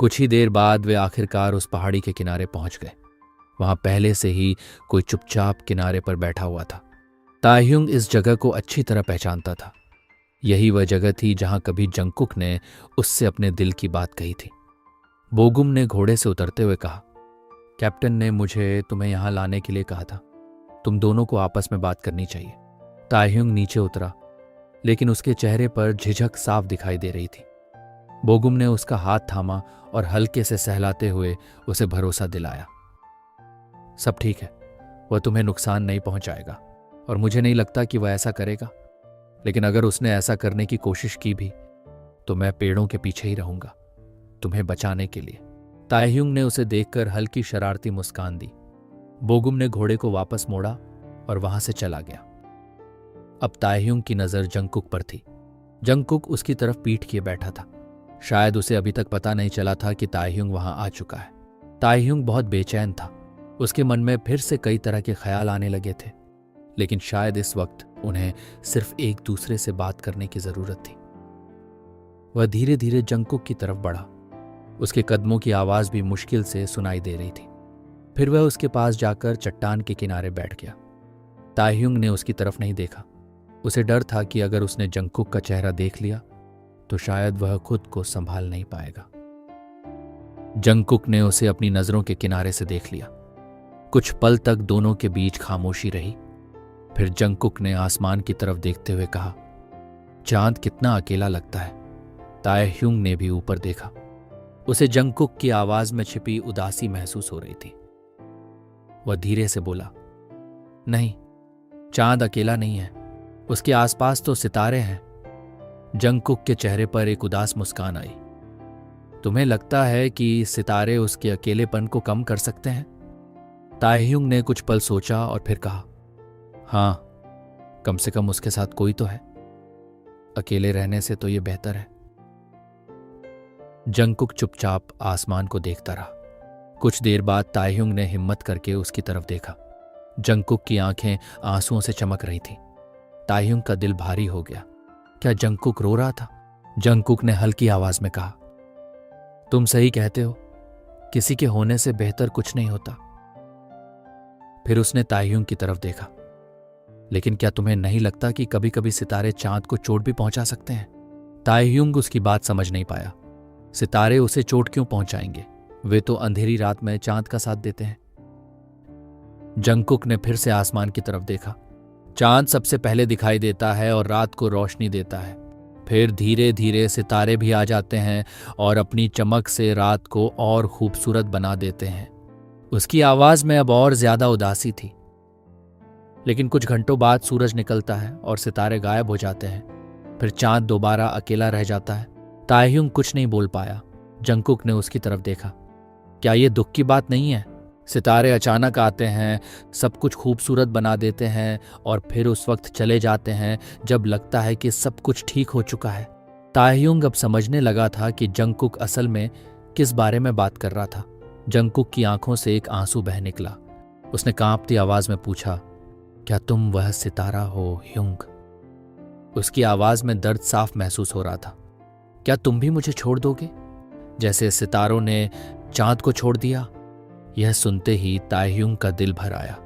कुछ ही देर बाद वे आखिरकार उस पहाड़ी के किनारे पहुंच गए। वहां पहले से ही कोई चुपचाप किनारे पर बैठा हुआ था। ताह्युंग इस जगह को अच्छी तरह पहचानता था। यही वह जगह थी जहां कभी जंगकुक ने उससे अपने दिल की बात कही थी। बोगुम ने घोड़े से उतरते हुए कहा, कैप्टन ने मुझे तुम्हें यहां लाने के लिए कहा था। तुम दोनों को आपस में बात करनी चाहिए। ताह्युंग नीचे उतरा, लेकिन उसके चेहरे पर झिझक साफ दिखाई दे रही थी। बोगुम ने उसका हाथ थामा और हल्के से सहलाते हुए उसे भरोसा दिलाया, सब ठीक है, वह तुम्हें नुकसान नहीं पहुंचाएगा और मुझे नहीं लगता कि वह ऐसा करेगा। लेकिन अगर उसने ऐसा करने की कोशिश की भी तो मैं पेड़ों के पीछे ही रहूंगा तुम्हें बचाने के लिए। ताह्युंग ने उसे देखकर हल्की शरारती मुस्कान दी। बोगुम ने घोड़े को वापस मोड़ा और वहां से चला गया। अब ताह्युंग की नजर जंगकुक पर थी। जंगकुक उसकी तरफ पीठ किए बैठा था। शायद उसे अभी तक पता नहीं चला था कि ताह्युंग वहां आ चुका है। ताह्युंग बहुत बेचैन था। उसके मन में फिर से कई तरह के ख्याल आने लगे थे, लेकिन शायद इस वक्त उन्हें सिर्फ एक दूसरे से बात करने की जरूरत थी। वह धीरे धीरे जंगकुक की तरफ बढ़ा। उसके कदमों की आवाज भी मुश्किल से सुनाई दे रही थी। फिर वह उसके पास जाकर चट्टान के किनारे बैठ गया। ताह्युंग ने उसकी तरफ नहीं देखा। उसे डर था कि अगर उसने जंगकुक का चेहरा देख लिया तो शायद वह खुद को संभाल नहीं पाएगा। जंगकुक ने उसे अपनी नजरों के किनारे से देख लिया। कुछ पल तक दोनों के बीच खामोशी रही। फिर जंगकुक ने आसमान की तरफ देखते हुए कहा, चांद कितना अकेला लगता है। ताह्युंग ने भी ऊपर देखा। उसे जंगकुक की आवाज में छिपी उदासी महसूस हो रही थी। वह धीरे से बोला, नहीं, चांद अकेला नहीं है, उसके आसपास तो सितारे हैं। जंगकुक के चेहरे पर एक उदास मुस्कान आई। तुम्हें लगता है कि सितारे उसके अकेलेपन को कम कर सकते हैं? ताह्युंग ने कुछ पल सोचा और फिर कहा, हाँ, कम से कम उसके साथ कोई तो है। अकेले रहने से तो यह बेहतर है। जंगकुक चुपचाप आसमान को देखता रहा। कुछ देर बाद ताह्युंग ने हिम्मत करके उसकी तरफ देखा। जंगकुक की आंखें आंसुओं से चमक रही थीं। ताह्युंग का दिल भारी हो गया। क्या जंगकुक रो रहा था? जंगकुक ने हल्की आवाज में कहा, तुम सही कहते हो, किसी के होने से बेहतर कुछ नहीं होता। फिर उसने ताह्युंग की तरफ देखा, लेकिन क्या तुम्हें नहीं लगता कि कभी कभी सितारे चांद को चोट भी पहुंचा सकते हैं? ताह्युंग उसकी बात समझ नहीं पाया। सितारे उसे चोट क्यों पहुंचाएंगे? वे तो अंधेरी रात में चांद का साथ देते हैं। जंगकुक ने फिर से आसमान की तरफ देखा। चांद सबसे पहले दिखाई देता है और रात को रोशनी देता है। फिर धीरे धीरे सितारे भी आ जाते हैं और अपनी चमक से रात को और खूबसूरत बना देते हैं। उसकी आवाज में अब और ज्यादा उदासी थी। लेकिन कुछ घंटों बाद सूरज निकलता है और सितारे गायब हो जाते हैं। फिर चांद दोबारा अकेला रह जाता है। ताह्युंग कुछ नहीं बोल पाया। जंगकुक ने उसकी तरफ देखा। क्या ये दुख की बात नहीं है? सितारे अचानक आते हैं, सब कुछ खूबसूरत बना देते हैं और फिर उस वक्त चले जाते हैं जब लगता है कि सब कुछ ठीक हो चुका है। ताह्युंग अब समझने लगा था कि जंगकुक असल में किस बारे में बात कर रहा था। जंगकुक की आंखों से एक आंसू बह निकला। उसने कांपती आवाज में पूछा, क्या तुम वह सितारा हो ह्युंग? उसकी आवाज में दर्द साफ महसूस हो रहा था। क्या तुम भी मुझे छोड़ दोगे, जैसे सितारों ने चांद को छोड़ दिया? यह सुनते ही ताह्युंग का दिल भर आया।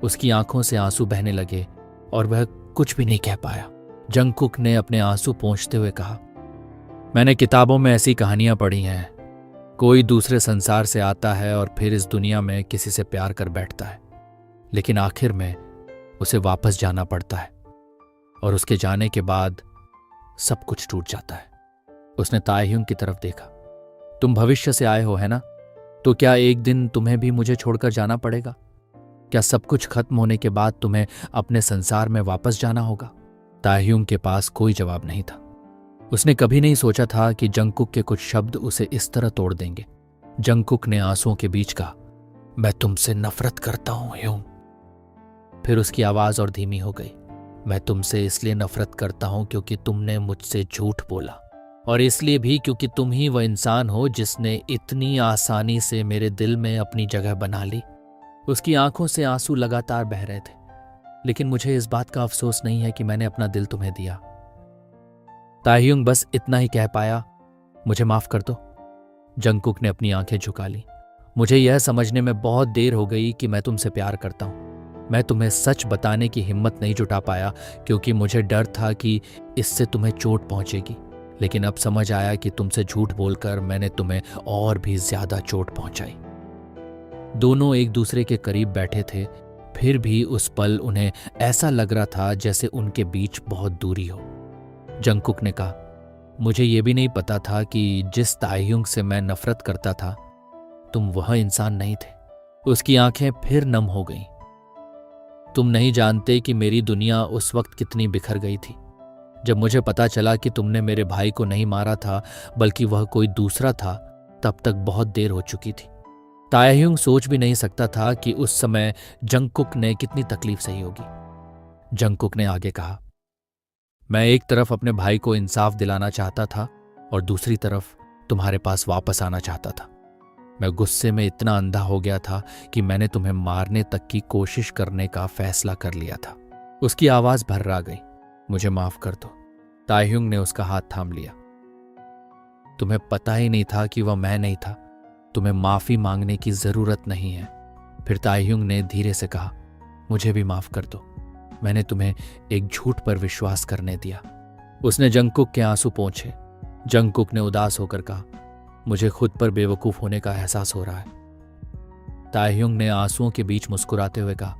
उसकी आंखों से आंसू बहने लगे और वह कुछ भी नहीं कह पाया। जंगकुक ने अपने आंसू पोंछते हुए कहा, मैंने किताबों में ऐसी कहानियां पढ़ी हैं। कोई दूसरे संसार से आता है और फिर इस दुनिया में किसी से प्यार कर बैठता है, लेकिन आखिर में उसे वापस जाना पड़ता है और उसके जाने के बाद सब कुछ टूट जाता है। उसने ताह्युंग की तरफ देखा। तुम भविष्य से आए हो, है ना? तो क्या एक दिन तुम्हें भी मुझे छोड़कर जाना पड़ेगा? क्या सब कुछ खत्म होने के बाद तुम्हें अपने संसार में वापस जाना होगा? ताह्युंग के पास कोई जवाब नहीं था। उसने कभी नहीं सोचा था कि जंगकुक के कुछ शब्द उसे इस तरह तोड़ देंगे। जंगकुक ने आंसुओं के बीच कहा, मैं तुमसे नफरत करता हूं ह्युंग। फिर उसकी आवाज और धीमी हो गई। मैं तुमसे इसलिए नफरत करता हूं क्योंकि तुमने मुझसे झूठ बोला, और इसलिए भी क्योंकि तुम ही वह इंसान हो जिसने इतनी आसानी से मेरे दिल में अपनी जगह बना ली। उसकी आंखों से आंसू लगातार बह रहे थे। लेकिन मुझे इस बात का अफसोस नहीं है कि मैंने अपना दिल तुम्हें दिया। ताह्युंग बस इतना ही कह पाया, मुझे माफ कर दो। जंगकुक ने अपनी आंखें झुका ली। मुझे यह समझने में बहुत देर हो गई कि मैं तुमसे प्यार करता हूं। मैं तुम्हें सच बताने की हिम्मत नहीं जुटा पाया क्योंकि मुझे डर था कि इससे तुम्हें चोट पहुंचेगी। लेकिन अब समझ आया कि तुमसे झूठ बोलकर मैंने तुम्हें और भी ज्यादा चोट पहुंचाई। दोनों एक दूसरे के करीब बैठे थे, फिर भी उस पल उन्हें ऐसा लग रहा था जैसे उनके बीच बहुत दूरी हो। जंगकुक ने कहा, मुझे यह भी नहीं पता था कि जिस ताइहुंग से मैं नफरत करता था तुम वह इंसान नहीं थे। उसकी आंखें फिर नम हो गईं। तुम नहीं जानते कि मेरी दुनिया उस वक्त कितनी बिखर गई थी जब मुझे पता चला कि तुमने मेरे भाई को नहीं मारा था बल्कि वह कोई दूसरा था। तब तक बहुत देर हो चुकी थी। ताइहुंग सोच भी नहीं सकता था कि उस समय जंगकुक ने कितनी तकलीफ सही होगी। जंगकुक ने आगे कहा, मैं एक तरफ अपने भाई को इंसाफ दिलाना चाहता था और दूसरी तरफ तुम्हारे पास वापस आना चाहता था। मैं गुस्से में इतना अंधा हो गया था कि मैंने तुम्हें मारने तक की कोशिश करने का फैसला कर लिया था। उसकी आवाज भर्रा गई। मुझे माफ कर दो। ताइहुंग ने उसका हाथ थाम लिया। तुम्हें पता ही नहीं था कि वह मैं नहीं था। तुम्हें माफी मांगने की जरूरत नहीं है। फिर ताइहुंग ने धीरे से कहा, मुझे भी माफ कर दो। मैंने तुम्हें एक झूठ पर विश्वास करने दिया। उसने जंगकुक के आंसू पोंछे। जंगकुक ने उदास होकर कहा, मुझे खुद पर बेवकूफ होने का एहसास हो रहा है। ताइहुंग ने आंसुओं के बीच मुस्कुराते हुए कहा,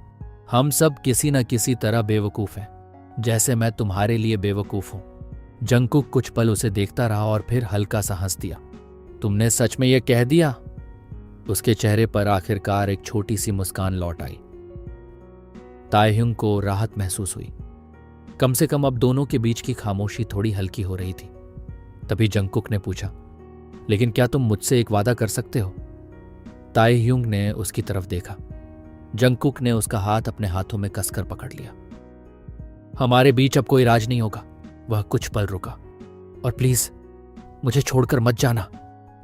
हम सब किसी न किसी तरह बेवकूफ हैं, जैसे मैं तुम्हारे लिए बेवकूफ हूं। जंगकुक कुछ पल उसे देखता रहा और फिर हल्का सा हंस दिया। तुमने सच में यह कह दिया? उसके चेहरे पर आखिरकार एक छोटी सी मुस्कान लौट आई। ताइहुंग को राहत महसूस हुई। कम से कम अब दोनों के बीच की खामोशी थोड़ी हल्की हो रही थी। तभी जंगकुक ने पूछा, लेकिन क्या तुम मुझसे एक वादा कर सकते हो? ताइहुंग ने उसकी तरफ देखा। जंगकुक ने उसका हाथ अपने हाथों में कसकर पकड़ लिया। हमारे बीच अब कोई राज नहीं होगा। वह कुछ पल रुका। और प्लीज मुझे छोड़कर मत जाना।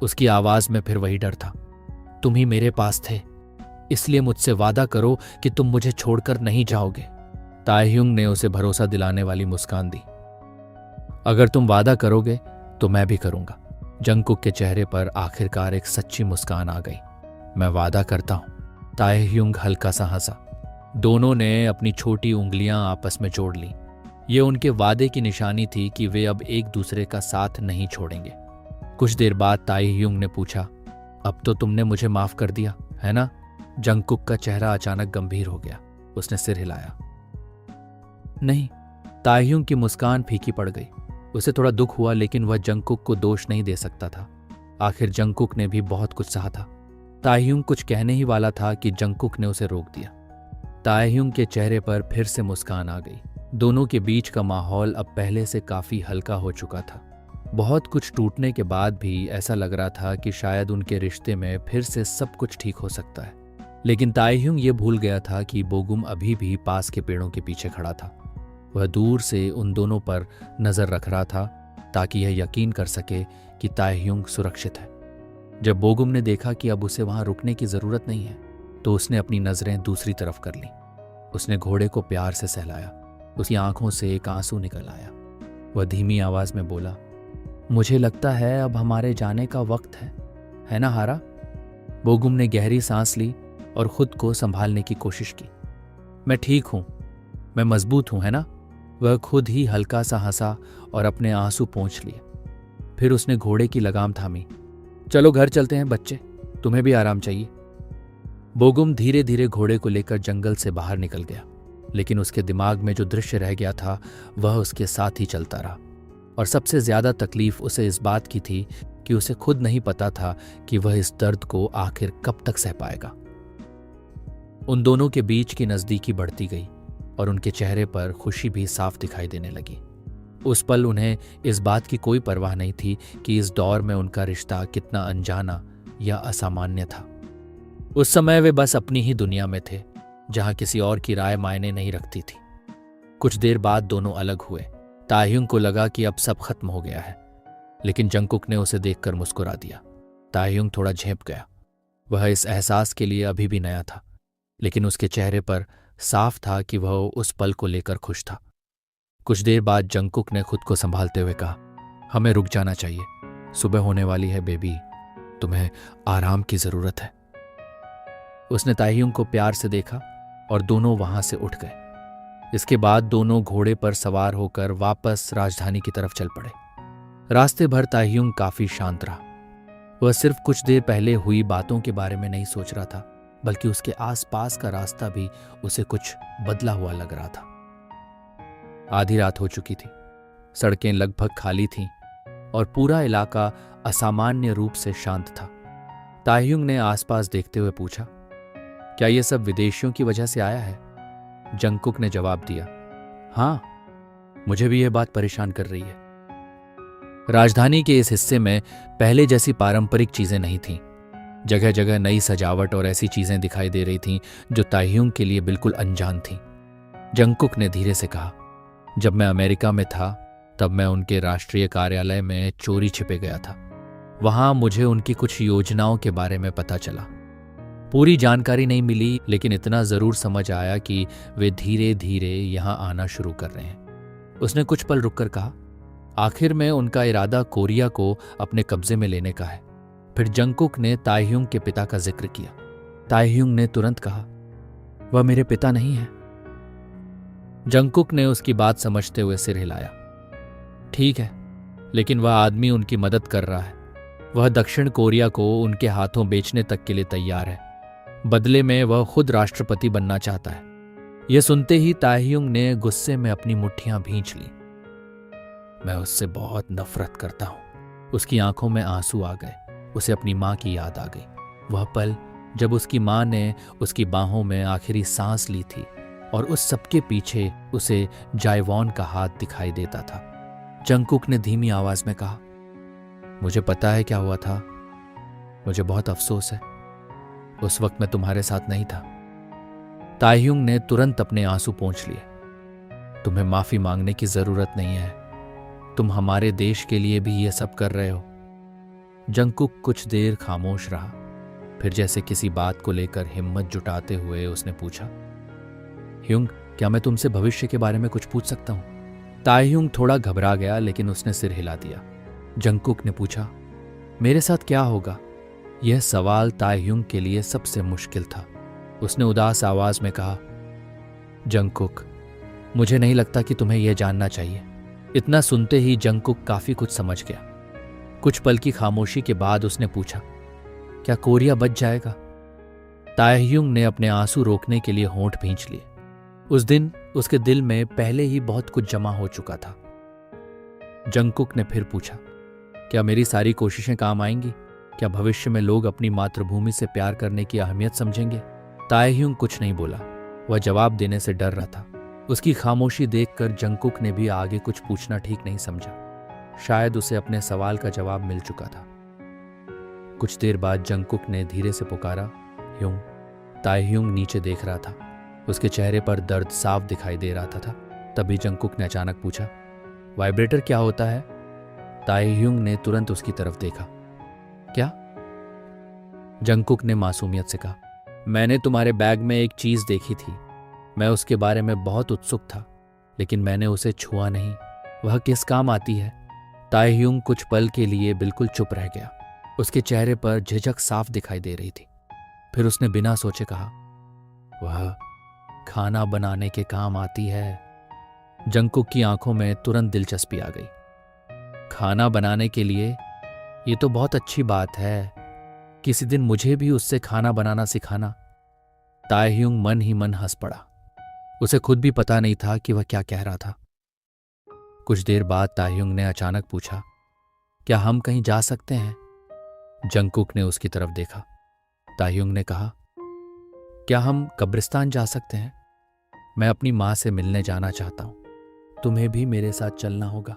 उसकी आवाज में फिर वही डर था। तुम ही मेरे पास थे, इसलिए मुझसे वादा करो कि तुम मुझे छोड़कर नहीं जाओगे। ताइहुंग ने उसे भरोसा दिलाने वाली मुस्कान दी। अगर तुम वादा करोगे तो मैं भी करूंगा। जंगकुक के चेहरे पर आखिरकार एक सच्ची मुस्कान आ गई। मैं वादा करता हूं। ताइहुंग हल्का सा हंसा। दोनों ने अपनी छोटी उंगलियां आपस में जोड़ ली। ये उनके वादे की निशानी थी कि वे अब एक दूसरे का साथ नहीं छोड़ेंगे। कुछ देर बाद ताइहुंग ने पूछा, अब तो तुमने मुझे माफ कर दिया है ना? जंगकुक का चेहरा अचानक गंभीर हो गया। उसने सिर हिलाया। नहीं। ताइहुंग की मुस्कान फीकी पड़ गई। उसे थोड़ा दुख हुआ, लेकिन वह जंगकुक को दोष नहीं दे सकता था। आखिर जंगकुक ने भी बहुत कुछ सहा था। ताइहुंग कुछ कहने ही वाला था कि जंगकुक ने उसे रोक दिया। ताइहुंग के चेहरे पर फिर से मुस्कान आ गई। दोनों के बीच का माहौल अब पहले से काफी हल्का हो चुका था। बहुत कुछ टूटने के बाद भी ऐसा लग रहा था कि शायद उनके रिश्ते में फिर से सब कुछ ठीक हो सकता है। लेकिन ताइहुंग ये भूल गया था कि बोगुम अभी भी पास के पेड़ों के पीछे खड़ा था। वह दूर से उन दोनों पर नजर रख रहा था ताकि यह यकीन कर सके कि ताइहुंग सुरक्षित है। जब बोगुम ने देखा कि अब उसे वहां रुकने की जरूरत नहीं है तो उसने अपनी नजरें दूसरी तरफ कर लीं। उसने घोड़े को प्यार से सहलाया। उसकी आंखों से एक आंसू निकल आया। वह धीमी आवाज में बोला, मुझे लगता है अब हमारे जाने का वक्त है ना हारा? बोगुम ने गहरी सांस ली और खुद को संभालने की कोशिश की। मैं ठीक हूं, मैं मजबूत हूं, है ना? वह खुद ही हल्का सा हंसा और अपने आंसू पोंछ लिए। फिर उसने घोड़े की लगाम थामी। चलो घर चलते हैं बच्चे, तुम्हें भी आराम चाहिए। बोगुम धीरे धीरे घोड़े को लेकर जंगल से बाहर निकल गया, लेकिन उसके दिमाग में जो दृश्य रह गया था वह उसके साथ ही चलता रहा। और सबसे ज्यादा तकलीफ उसे इस बात की थी कि उसे खुद नहीं पता था कि वह इस दर्द को आखिर कब तक सह पाएगा। उन दोनों के बीच की नजदीकी बढ़ती गई और उनके चेहरे पर खुशी भी साफ दिखाई देने लगी। उस पल उन्हें इस बात की कोई परवाह नहीं थी कि इस दौर में उनका रिश्ता कितना अनजाना या असामान्य था। उस समय वे बस अपनी ही दुनिया में थे, जहां किसी और की राय मायने नहीं रखती थी। कुछ देर बाद दोनों अलग हुए। ताइहुंग को लगा कि अब सब खत्म हो गया है, लेकिन जंगकुक ने उसे देखकर मुस्कुरा दिया। ताइहुंग थोड़ा झेंप गया। वह इस एहसास के लिए अभी भी नया था, लेकिन उसके चेहरे पर साफ था कि वह उस पल को लेकर खुश था। कुछ देर बाद जंगकुक ने खुद को संभालते हुए कहा, हमें रुक जाना चाहिए, सुबह होने वाली है बेबी। तुम्हें आराम की जरूरत है। उसने ताइहुंग को प्यार से देखा और दोनों वहां से उठ गए। इसके बाद दोनों घोड़े पर सवार होकर वापस राजधानी की तरफ चल पड़े। रास्ते भर ताइहुंग काफी शांत रहा। वह सिर्फ कुछ देर पहले हुई बातों के बारे में नहीं सोच रहा था, बल्कि उसके आसपास का रास्ता भी उसे कुछ बदला हुआ लग रहा था। आधी रात हो चुकी थी, सड़कें लगभग खाली थीं और पूरा इलाका असामान्य रूप से शांत था। ताइहुंग ने आसपास देखते हुए पूछा, क्या यह सब विदेशियों की वजह से आया है? जंगकुक ने जवाब दिया, हाँ, मुझे भी यह बात परेशान कर रही है। राजधानी के इस हिस्से में पहले जैसी पारंपरिक चीजें नहीं थीं। जगह जगह नई सजावट और ऐसी चीजें दिखाई दे रही थीं जो ताइहुंग के लिए बिल्कुल अनजान थीं। जंगकुक ने धीरे से कहा, जब मैं अमेरिका में था तब मैं उनके राष्ट्रीय कार्यालय में चोरी छिपे गया था। वहां मुझे उनकी कुछ योजनाओं के बारे में पता चला। पूरी जानकारी नहीं मिली, लेकिन इतना जरूर समझ आया कि वे धीरे धीरे यहां आना शुरू कर रहे हैं। उसने कुछ पल रुककर कहा, आखिर में उनका इरादा कोरिया को अपने कब्जे में लेने का है। फिर जंगकुक ने ताइहुंग के पिता का जिक्र किया। ताइहुंग ने तुरंत कहा, वह मेरे पिता नहीं है। जंगकुक ने उसकी बात समझते हुए सिर हिलाया। ठीक है, लेकिन वह आदमी उनकी मदद कर रहा है। वह दक्षिण कोरिया को उनके हाथों बेचने तक के लिए तैयार है। बदले में वह खुद राष्ट्रपति बनना चाहता है। यह सुनते ही ताइहुंग ने गुस्से में अपनी मुट्ठियां भींच ली। मैं उससे बहुत नफरत करता हूं। उसकी आंखों में आंसू आ गए। उसे अपनी मां की याद आ गई। वह पल जब उसकी मां ने उसकी बाहों में आखिरी सांस ली थी और उस सबके पीछे उसे जायवॉन का हाथ दिखाई देता था। जंगकुक ने धीमी आवाज में कहा, मुझे पता है क्या हुआ था। मुझे बहुत अफसोस है। उस वक्त मैं तुम्हारे साथ नहीं था। ताइहुंग ने तुरंत अपने आंसू पोंछ लिए। तुम्हें माफी मांगने की जरूरत नहीं है। तुम हमारे देश के लिए भी ये सब कर रहे हो। जंगकुक कुछ देर खामोश रहा। फिर जैसे किसी बात को लेकर हिम्मत जुटाते हुए उसने पूछा, ह्युंग, क्या मैं तुमसे भविष्य के बारे में कुछ पूछ सकता हूं? ताइहुंग थोड़ा घबरा गया, लेकिन उसने सिर हिला दिया। जंगकुक ने पूछा, मेरे साथ क्या होगा? यह सवाल ताइहुंग के लिए सबसे मुश्किल था। उसने उदास आवाज में कहा, जंगकुक, मुझे नहीं लगता कि तुम्हें यह जानना चाहिए। इतना सुनते ही जंगकुक काफी कुछ समझ गया। कुछ पल की खामोशी के बाद उसने पूछा, क्या कोरिया बच जाएगा? ताइहुंग ने अपने आंसू रोकने के लिए होंठ भींच लिए। उस दिन उसके दिल में पहले ही बहुत कुछ जमा हो चुका था। जंगकुक ने फिर पूछा, क्या मेरी सारी कोशिशें काम आएंगी? क्या भविष्य में लोग अपनी मातृभूमि से प्यार करने की अहमियत समझेंगे? ताइहुंग कुछ नहीं बोला। वह जवाब देने से डर रहा था। उसकी खामोशी देखकर जंगकुक ने भी आगे कुछ पूछना ठीक नहीं समझा। शायद उसे अपने सवाल का जवाब मिल चुका था। कुछ देर बाद जंगकुक ने धीरे से पुकारा, ह्युंग। ताइहुंग नीचे देख रहा था। उसके चेहरे पर दर्द साफ दिखाई दे रहा था। तभी जंगकुक ने अचानक पूछा, वाइब्रेटर क्या होता है? ताइहुंग ने तुरंत उसकी तरफ देखा। क्या? जंगकुक ने मासूमियत से कहा, मैंने तुम्हारे बैग में एक चीज देखी थी। मैं उसके बारे में बहुत उत्सुक था, लेकिन मैंने उसे छुआ नहीं। वह किस काम आती है? ताइहुंग कुछ पल के लिए बिल्कुल चुप रह गया। उसके चेहरे पर झिझक साफ दिखाई दे रही थी। फिर उसने बिना सोचे कहा, वह खाना बनाने के काम आती है। जंगकुक की आंखों में तुरंत दिलचस्पी आ गई। खाना बनाने के लिए? ये तो बहुत अच्छी बात है। किसी दिन मुझे भी उससे खाना बनाना सिखाना। ताइहुंग मन ही मन हंस पड़ा। उसे खुद भी पता नहीं था कि वह क्या कह रहा था। कुछ देर बाद ताइहुंग ने अचानक पूछा, क्या हम कहीं जा सकते हैं? जंगकुक ने उसकी तरफ देखा। ताइहुंग ने कहा, क्या हम कब्रिस्तान जा सकते हैं? मैं अपनी मां से मिलने जाना चाहता हूं। तुम्हें भी मेरे साथ चलना होगा।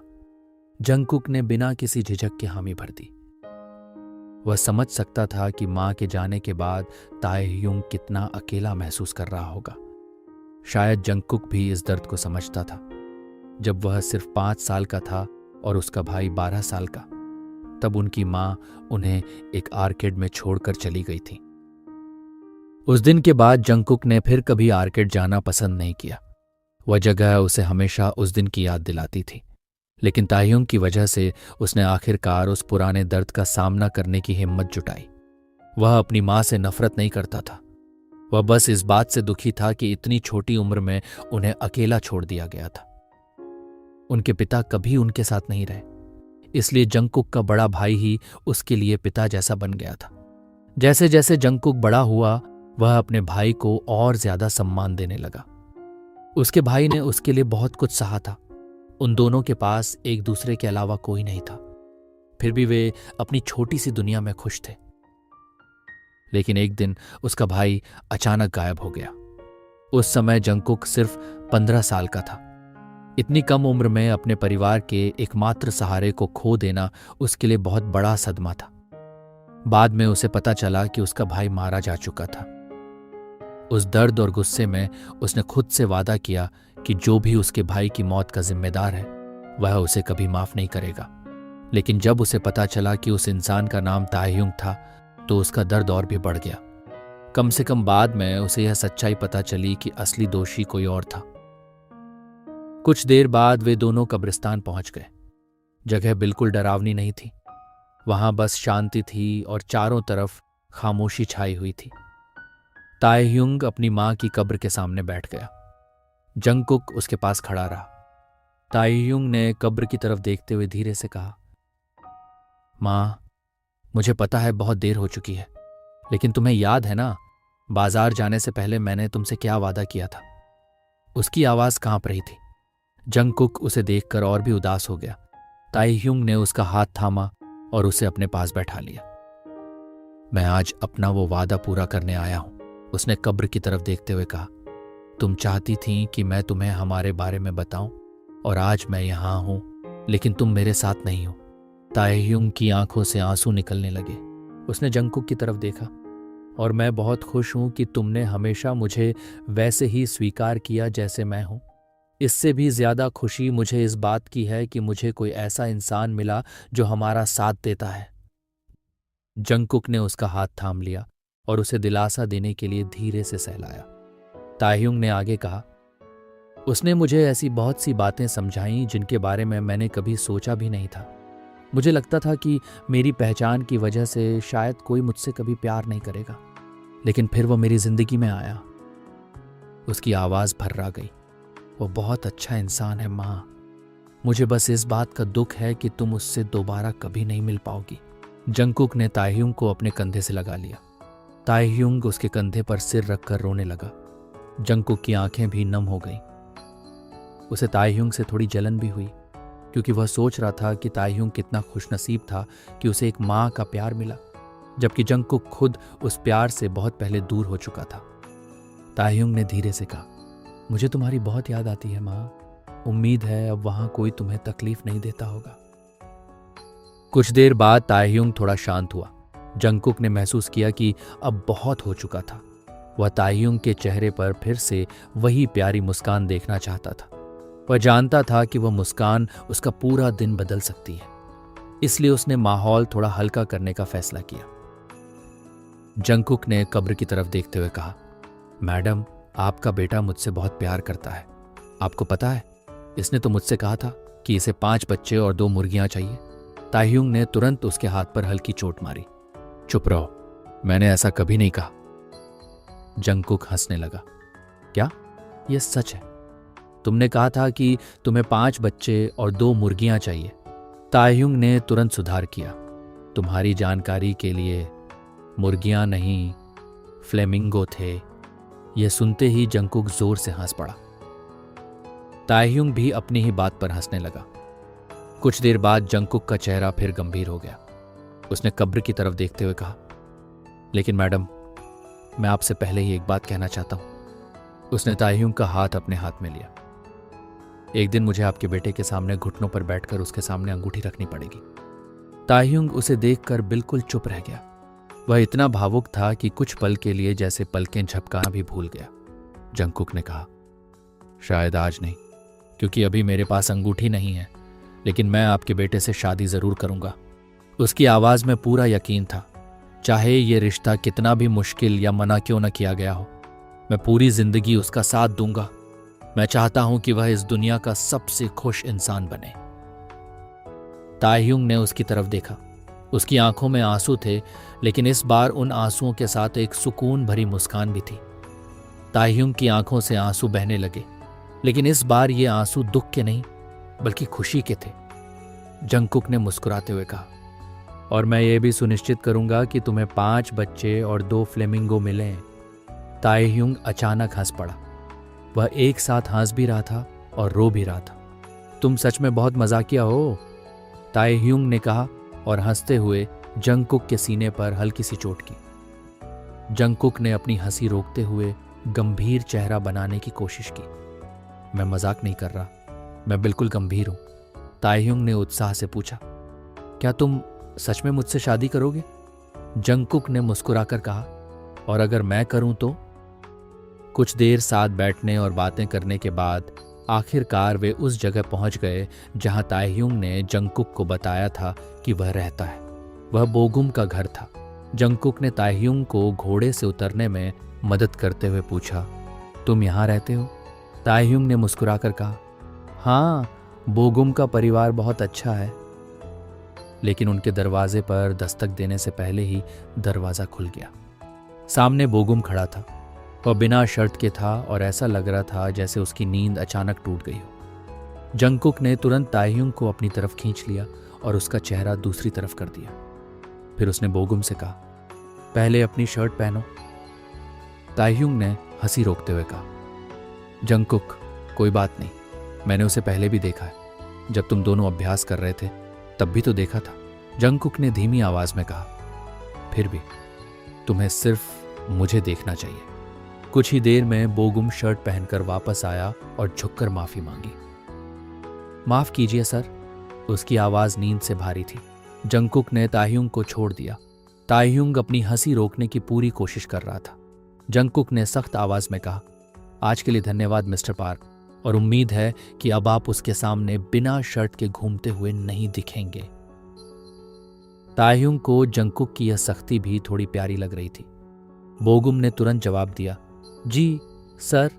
जंगकुक ने बिना किसी झिझक के हामी भर दी। वह समझ सकता था कि मां के जाने के बाद ताइहुंग कितना अकेला महसूस कर रहा होगा। शायद जंगकुक भी इस दर्द को समझता था। जब वह सिर्फ 5 साल का था और उसका भाई 12 साल का, तब उनकी मां उन्हें एक आर्केड में छोड़कर चली गई थी। उस दिन के बाद जंगकुक ने फिर कभी आर्केड जाना पसंद नहीं किया। वह जगह उसे हमेशा उस दिन की याद दिलाती थी। लेकिन ताह्युंग की वजह से उसने आखिरकार उस पुराने दर्द का सामना करने की हिम्मत जुटाई। वह अपनी मां से नफरत नहीं करता था, वह बस इस बात से दुखी था कि इतनी छोटी उम्र में उन्हें अकेला छोड़ दिया गया था। उनके पिता कभी उनके साथ नहीं रहे, इसलिए जंगकुक का बड़ा भाई ही उसके लिए पिता जैसा बन गया था। जैसे जैसे जंगकुक बड़ा हुआ, वह अपने भाई को और ज्यादा सम्मान देने लगा। उसके भाई ने उसके लिए बहुत कुछ सहा था। उन दोनों के पास एक दूसरे के अलावा कोई नहीं था, फिर भी वे अपनी छोटी सी दुनिया में खुश थे। लेकिन एक दिन उसका भाई अचानक गायब हो गया। उस समय जंगकुक सिर्फ 15 साल का था। इतनी कम उम्र में अपने परिवार के एकमात्र सहारे को खो देना उसके लिए बहुत बड़ा सदमा था। बाद में उसे पता चला कि उसका भाई मारा जा चुका था। उस दर्द और गुस्से में उसने खुद से वादा किया कि जो भी उसके भाई की मौत का जिम्मेदार है वह उसे कभी माफ नहीं करेगा। लेकिन जब उसे पता चला कि उस इंसान का नाम ताह्युंग था, तो उसका दर्द और भी बढ़ गया। कम से कम बाद में उसे यह सच्चाई पता चली कि असली दोषी कोई और था। कुछ देर बाद वे दोनों कब्रिस्तान पहुंच गए। जगह बिल्कुल डरावनी नहीं थी, वहां बस शांति थी और चारों तरफ खामोशी छाई हुई थी। ताह्युंग अपनी मां की कब्र के सामने बैठ गया। जंगकुक उसके पास खड़ा रहा। ताह्युंग ने कब्र की तरफ देखते हुए धीरे से कहा, मां, मुझे पता है बहुत देर हो चुकी है, लेकिन तुम्हें याद है ना, बाजार जाने से पहले मैंने तुमसे क्या वादा किया था। उसकी आवाज कांप रही थी। जंगकुक उसे देखकर और भी उदास हो गया। ताह्युंग ने उसका हाथ थामा और उसे अपने पास बैठा लिया। मैं आज अपना वो वादा पूरा करने आया हूं, उसने कब्र की तरफ देखते हुए कहा। तुम चाहती थी कि मैं तुम्हें हमारे बारे में बताऊं, और आज मैं यहां हूं, लेकिन तुम मेरे साथ नहीं हो। ताह्युंग की आंखों से आंसू निकलने लगे। उसने जंगकुक की तरफ देखा। और मैं बहुत खुश हूं कि तुमने हमेशा मुझे वैसे ही स्वीकार किया जैसे मैं हूं। इससे भी ज्यादा खुशी मुझे इस बात की है कि मुझे कोई ऐसा इंसान मिला जो हमारा साथ देता है। जंगकुक ने उसका हाथ थाम लिया और उसे दिलासा देने के लिए धीरे से सहलाया। ताह्युंग ने आगे कहा, उसने मुझे ऐसी बहुत सी बातें समझाईं जिनके बारे में मैंने कभी सोचा भी नहीं था। मुझे लगता था कि मेरी पहचान की वजह से शायद कोई मुझसे कभी प्यार नहीं करेगा, लेकिन फिर वो मेरी जिंदगी में आया। उसकी आवाज भर्रा गई। वो बहुत अच्छा इंसान है मां। मुझे बस इस बात का दुख है कि तुम उससे दोबारा कभी नहीं मिल पाओगी। जंगकुक ने ताह्युंग को अपने कंधे से लगा लिया। ताह्युंग उसके कंधे पर सिर रखकर रोने लगा। जंगकुक की आंखें भी नम हो गईं। उसे ताह्युंग से थोड़ी जलन भी हुई, क्योंकि वह सोच रहा था कि ताह्युंग कितना खुशनसीब था कि उसे एक मां का प्यार मिला, जबकि जंगकुक खुद उस प्यार से बहुत पहले दूर हो चुका था। ताह्युंग ने धीरे से कहा, मुझे तुम्हारी बहुत याद आती है मां। उम्मीद है अब वहां कोई तुम्हें तकलीफ नहीं देता होगा। कुछ देर बाद ताह्युंग थोड़ा शांत हुआ। जंगकुक ने महसूस किया कि अब बहुत हो चुका था। वह ताह्युंग के चेहरे पर फिर से वही प्यारी मुस्कान देखना चाहता था। वह जानता था कि वह मुस्कान उसका पूरा दिन बदल सकती है, इसलिए उसने माहौल थोड़ा हल्का करने का फैसला किया। जंगकुक ने कब्र की तरफ देखते हुए कहा, मैडम, आपका बेटा मुझसे बहुत प्यार करता है। आपको पता है, इसने तो मुझसे कहा था कि इसे 5 बच्चे और 2 मुर्गियां चाहिए। ताह्युंग ने तुरंत उसके हाथ पर हल्की चोट मारी। चुप रहो, मैंने ऐसा कभी नहीं कहा। जंगकुक हंसने लगा। क्या? यह सच है? तुमने कहा था कि तुम्हें 5 बच्चे और 2 मुर्गियां चाहिए। ताह्युंग ने तुरंत सुधार किया। तुम्हारी जानकारी के लिए, मुर्गियां नहीं, फ्लेमिंगो थे। यह सुनते ही जंगकुक जोर से हंस पड़ा। ताह्युंग भी अपनी ही बात पर हंसने लगा। कुछ देर बाद जंगकुक का चेहरा फिर गंभीर हो गया। उसने कब्र की तरफ देखते हुए कहा, लेकिन मैडम, मैं आपसे पहले ही एक बात कहना चाहता हूं। उसने ताह्युंग का हाथ अपने हाथ में लिया। एक दिन मुझे आपके बेटे के सामने घुटनों पर बैठकर उसके सामने अंगूठी रखनी पड़ेगी। ताह्युंग उसे देखकर बिल्कुल चुप रह गया। वह इतना भावुक था कि कुछ पल के लिए जैसे पलकें झपकाना भी भूल गया। जंगकुक ने कहा, शायद आज नहीं, क्योंकि अभी मेरे पास अंगूठी नहीं है, लेकिन मैं आपके बेटे से शादी जरूर करूंगा। उसकी आवाज में पूरा यकीन था। चाहे ये रिश्ता कितना भी मुश्किल या मना क्यों न किया गया हो, मैं पूरी जिंदगी उसका साथ दूंगा। मैं चाहता हूं कि वह इस दुनिया का सबसे खुश इंसान बने। ताह्युंग ने उसकी तरफ देखा। उसकी आंखों में आंसू थे, लेकिन इस बार उन आंसुओं के साथ एक सुकून भरी मुस्कान भी थी। ताह्युंग की आंखों से आंसू बहने लगे, लेकिन इस बार ये आंसू दुख के नहीं बल्कि खुशी के थे। जंगकुक ने मुस्कुराते हुए कहा, और मैं ये भी सुनिश्चित करूंगा कि तुम्हें 5 बच्चे और 2 फ्लेमिंगो मिले। ताह्युंग अचानक हंस पड़ा। वह एक साथ हंस भी रहा था और रो भी रहा था। तुम सच में बहुत मजाकिया हो, ताह्युंग ने कहा और हंसते हुए जंगकुक के सीने पर हल्की सी चोट की। जंगकुक ने अपनी हंसी रोकते हुए गंभीर चेहरा बनाने की कोशिश की। मैं मजाक नहीं कर रहा, मैं बिल्कुल गंभीर हूं। ताह्युंग ने उत्साह से पूछा, क्या तुम सच में मुझसे शादी करोगे? जंगकुक ने मुस्कुराकर कहा, और अगर मैं करूं तो? कुछ देर साथ बैठने और बातें करने के बाद आखिरकार वे उस जगह पहुंच गए जहां ताह्युंग ने जंगकुक को बताया था कि वह रहता है। वह बोगुम का घर था। जंगकुक ने ताह्युंग को घोड़े से उतरने में मदद करते हुए पूछा, तुम यहां रहते हो? ताह्युंग ने मुस्कुराकर कहा, हाँ, बोगुम का परिवार बहुत अच्छा है। लेकिन उनके दरवाजे पर दस्तक देने से पहले ही दरवाजा खुल गया। सामने बोगुम खड़ा था। वह बिना शर्ट के था और ऐसा लग रहा था जैसे उसकी नींद अचानक टूट गई हो। जंगकुक ने तुरंत ताह्युंग को अपनी तरफ खींच लिया और उसका चेहरा दूसरी तरफ कर दिया। फिर उसने बोगुम से कहा, पहले अपनी शर्ट पहनो। ताह्युंग ने हंसी रोकते हुए कहा, जंगकुक, कोई बात नहीं, मैंने उसे पहले भी देखा है। जब तुम दोनों अभ्यास कर रहे थे तब भी तो देखा था। जंगकुक ने धीमी आवाज में कहा, फिर भी तुम्हें सिर्फ मुझे देखना चाहिए। कुछ ही देर में बोगुम शर्ट पहनकर वापस आया और झुककर माफी मांगी। माफ कीजिए सर, उसकी आवाज नींद से भारी थी। जंगकुक ने ताह्युंग को छोड़ दिया। ताह्युंग अपनी हंसी रोकने की पूरी कोशिश कर रहा था। जंगकुक ने सख्त आवाज में कहा, आज के लिए धन्यवाद मिस्टर पार्क, और उम्मीद है कि अब आप उसके सामने बिना शर्ट के घूमते हुए नहीं दिखेंगे। ताह्युंग को जंगकुक की यह सख्ती भी थोड़ी प्यारी लग रही थी। बोगुम ने तुरंत जवाब दिया, जी सर।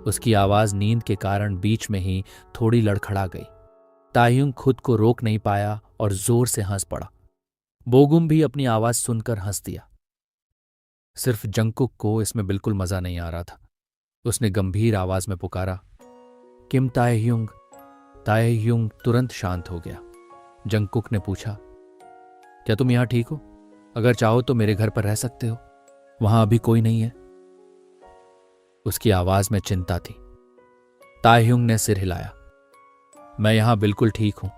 उसकी आवाज नींद के कारण बीच में ही थोड़ी लड़खड़ा गई। ताह्युंग खुद को रोक नहीं पाया और जोर से हंस पड़ा। बोगुम भी अपनी आवाज सुनकर हंस दिया। सिर्फ जंगकुक को इसमें बिल्कुल मजा नहीं आ रहा था। उसने गंभीर आवाज में पुकारा, किम ताह्युंग। ताह्युंग तुरंत शांत हो गया। जंगकुक ने पूछा, क्या तुम यहां ठीक हो? अगर चाहो तो मेरे घर पर रह सकते हो, वहां अभी कोई नहीं है। उसकी आवाज में चिंता थी। ताह्युंग ने सिर हिलाया, मैं यहां बिल्कुल ठीक हूं,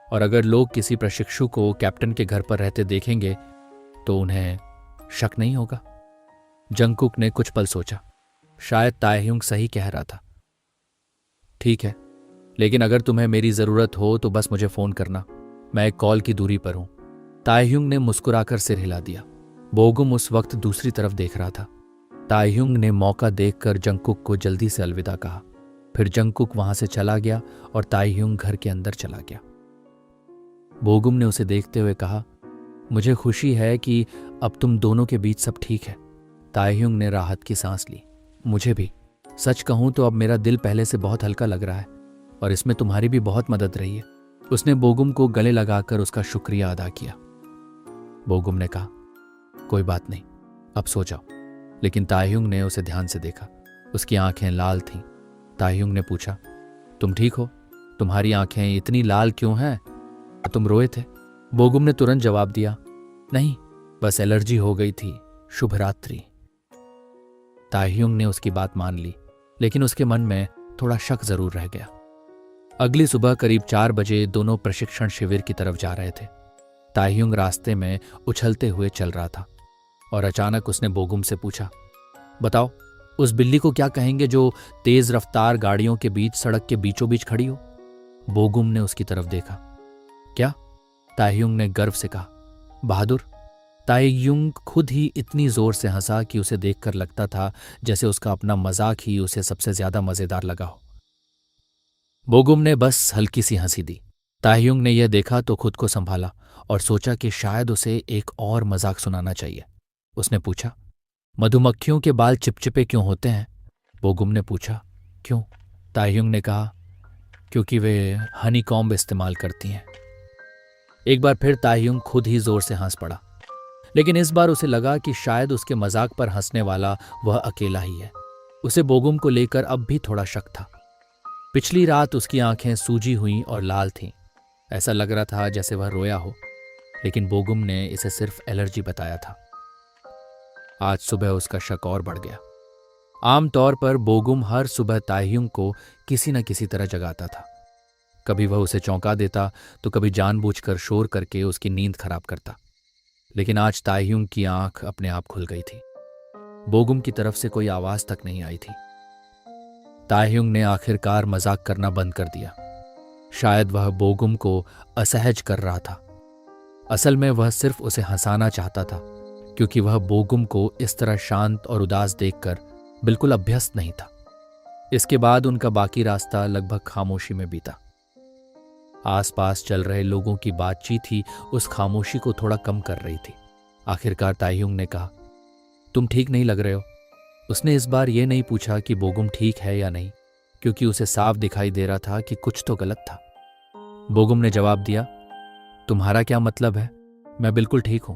और अगर लोग किसी प्रशिक्षु को कैप्टन के घर पर रहते देखेंगे तो उन्हें शक नहीं होगा। जंगकुक ने कुछ पल सोचा। शायद ताह्युंग सही कह रहा था। ठीक है, लेकिन अगर तुम्हें मेरी जरूरत हो तो बस मुझे फोन करना, मैं एक कॉल की दूरी पर हूं। ताह्युंग ने मुस्कुराकर सिर हिला दिया। बोगुम उस वक्त दूसरी तरफ देख रहा था। ताह्युंग ने मौका देखकर जंगकुक को जल्दी से अलविदा कहा। फिर जंगकुक वहां से चला गया और ताह्युंग घर के अंदर चला गया। बोगुम ने उसे देखते हुए कहा, मुझे खुशी है कि अब तुम दोनों के बीच सब ठीक है। ताह्युंग ने राहत की सांस ली। मुझे भी। सच कहूं तो अब मेरा दिल पहले से बहुत हल्का लग रहा है, और इसमें तुम्हारी भी बहुत मदद रही है। उसने बोगुम को गले लगाकर उसका शुक्रिया अदा किया। बोगुम ने कहा, कोई बात नहीं, अब सो जाओ। लेकिन ताह्युंग ने उसे ध्यान से देखा। उसकी आंखें लाल थीं। ताह्युंग ने पूछा, तुम ठीक हो? तुम्हारी आंखें इतनी लाल क्यों हैं? तुम रोए थे? बोगुम ने तुरंत जवाब दिया, नहीं, बस एलर्जी हो गई थी। शुभ रात्रि। ताह्युंग ने उसकी बात मान ली, लेकिन उसके मन में थोड़ा शक जरूर रह गया। अगली सुबह करीब 4 बजे दोनों प्रशिक्षण शिविर की तरफ जा रहे थे। ताह्युंग रास्ते में उछलते हुए चल रहा था और अचानक उसने बोगुम से पूछा, बताओ, उस बिल्ली को क्या कहेंगे जो तेज रफ्तार गाड़ियों के बीच सड़क के बीचों बीच खड़ी हो? बोगुम ने उसकी तरफ देखा। क्या? ताह्युंग ने गर्व से कहा, बहादुर। ताह्युंग खुद ही इतनी जोर से हंसा कि उसे देखकर लगता था जैसे उसका अपना मजाक ही उसे सबसे ज्यादा मजेदार लगा हो। बोगुम ने बस हल्की सी हंसी दी। ताह्युंग ने यह देखा तो खुद को संभाला और सोचा कि शायद उसे एक और मजाक सुनाना चाहिए। उसने पूछा, मधुमक्खियों के बाल चिपचिपे क्यों होते हैं? बोगुम ने पूछा, क्यों? ताह्युंग ने कहा, क्योंकि वे हनी कॉम्ब इस्तेमाल करती हैं। एक बार फिर ताह्युंग खुद ही जोर से हंस पड़ा, लेकिन इस बार उसे लगा कि शायद उसके मजाक पर हंसने वाला वह अकेला ही है। उसे बोगुम को लेकर अब भी थोड़ा शक था। पिछली रात उसकी आंखें सूजी हुई और लाल थीं। ऐसा लग रहा था जैसे वह रोया हो, लेकिन बोगुम ने इसे सिर्फ एलर्जी बताया था। आज सुबह उसका शक और बढ़ गया। आमतौर पर बोगुम हर सुबह ताह्युंग को किसी न किसी तरह जगाता था। कभी वह उसे चौंका देता तो कभी जानबूझकर शोर करके उसकी नींद खराब करता। लेकिन आज ताह्युंग की आंख अपने आप खुल गई थी। बोगुम की तरफ से कोई आवाज तक नहीं आई थी। ताह्युंग ने आखिरकार मजाक करना बंद कर दिया। शायद वह बोगुम को असहज कर रहा था। असल में वह सिर्फ उसे हंसाना चाहता था, क्योंकि वह बोगुम को इस तरह शांत और उदास देखकर बिल्कुल अभ्यस्त नहीं था। इसके बाद उनका बाकी रास्ता लगभग खामोशी में बीता। आसपास चल रहे लोगों की बातचीत ही उस खामोशी को थोड़ा कम कर रही थी। आखिरकार ताह्युंग ने कहा, तुम ठीक नहीं लग रहे हो। उसने इस बार यह नहीं पूछा कि बोगुम ठीक है या नहीं, क्योंकि उसे साफ दिखाई दे रहा था कि कुछ तो गलत था। बोगुम ने जवाब दिया, तुम्हारा क्या मतलब है? मैं बिल्कुल ठीक हूं।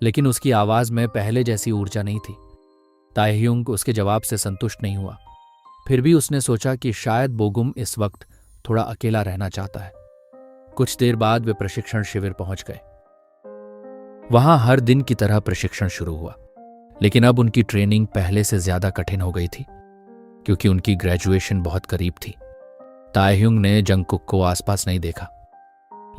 लेकिन उसकी आवाज में पहले जैसी ऊर्जा नहीं थी। ताह्युंग उसके जवाब से संतुष्ट नहीं हुआ। फिर भी उसने सोचा कि शायद बोगुम इस वक्त थोड़ा अकेला रहना चाहता है। कुछ देर बाद वे प्रशिक्षण शिविर पहुंच गए। वहां हर दिन की तरह प्रशिक्षण शुरू हुआ, लेकिन अब उनकी ट्रेनिंग पहले से ज्यादा कठिन हो गई थी, क्योंकि उनकी ग्रेजुएशन बहुत करीब थी। ताह्युंग ने जंगकुक को आसपास नहीं देखा,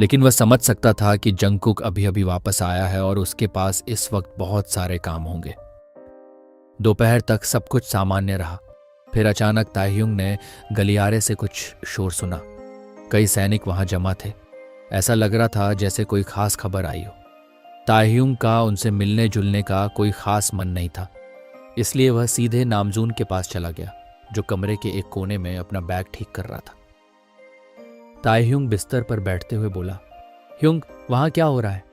लेकिन वह समझ सकता था कि जंगकुक अभी अभी वापस आया है और उसके पास इस वक्त बहुत सारे काम होंगे। दोपहर तक सब कुछ सामान्य रहा। फिर अचानक ताह्युंग ने गलियारे से कुछ शोर सुना। कई सैनिक वहां जमा थे। ऐसा लग रहा था जैसे कोई खास खबर आई हो। ताह्युंग का उनसे मिलने जुलने का कोई खास मन नहीं था, इसलिए वह सीधे नामजून के पास चला गया, जो कमरे के एक कोने में अपना बैग ठीक कर रहा था। ताह्युंग बिस्तर पर बैठते हुए बोला, ह्युंग, वहां क्या हो रहा है?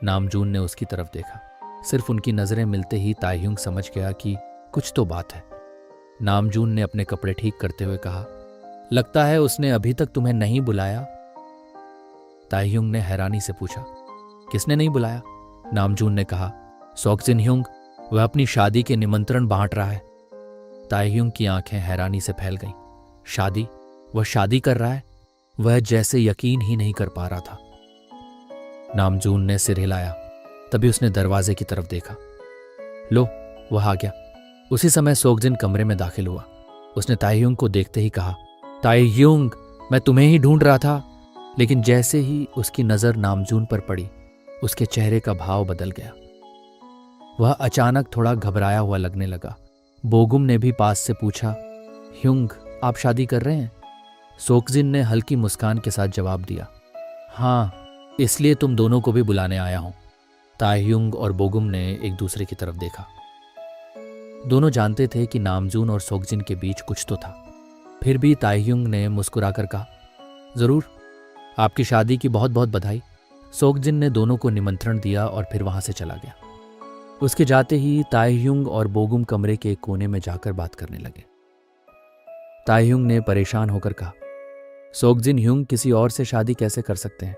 नामजून ने उसकी तरफ देखा। सिर्फ उनकी नजरें मिलते ही ताह्युंग समझ गया कि कुछ तो बात है। नामजून ने अपने कपड़े ठीक करते हुए कहा, लगता है उसने अभी तक तुम्हें नहीं बुलाया। ताह्युंग ने हैरानी से पूछा, किसने नहीं बुलाया? नामजून ने कहा, सोक्जिन ह्युंग, वह अपनी शादी के निमंत्रण बांट रहा है। ताह्युंग की आंखें हैरानी से फैल गईं। शादी? वह शादी कर रहा है? वह जैसे यकीन ही नहीं कर पा रहा था। नामजून ने सिर हिलाया। तभी उसने दरवाजे की तरफ देखा। लो, वह आ गया। उसी समय सोक्जिन कमरे में दाखिल हुआ। उसने ताह्युंग को देखते ही कहा, ताह्युंग, मैं तुम्हें ही ढूंढ रहा था। लेकिन जैसे ही उसकी नजर नामजून पर पड़ी, उसके चेहरे का भाव बदल गया। वह अचानक थोड़ा घबराया हुआ लगने लगा। बोगुम ने भी पास से पूछा, ह्युंग, आप शादी कर रहे हैं? सोक्जिन ने हल्की मुस्कान के साथ जवाब दिया, हाँ, इसलिए तुम दोनों को भी बुलाने आया हूं। ताह्युंग और बोगुम ने एक दूसरे की तरफ देखा। दोनों जानते थे कि नामजून और सोक्जिन के बीच कुछ तो था। फिर भी ताह्युंग ने मुस्कुराकर कहा, जरूर, आपकी शादी की बहुत बहुत बधाई। सोक्जिन ने दोनों को निमंत्रण दिया और फिर वहां से चला गया। उसके जाते ही ताह्युंग और बोगुम कमरे के एक कोने में जाकर बात करने लगे। ताह्युंग ने परेशान होकर कहा, सोक्जिन ह्युंग किसी और से शादी कैसे कर सकते हैं?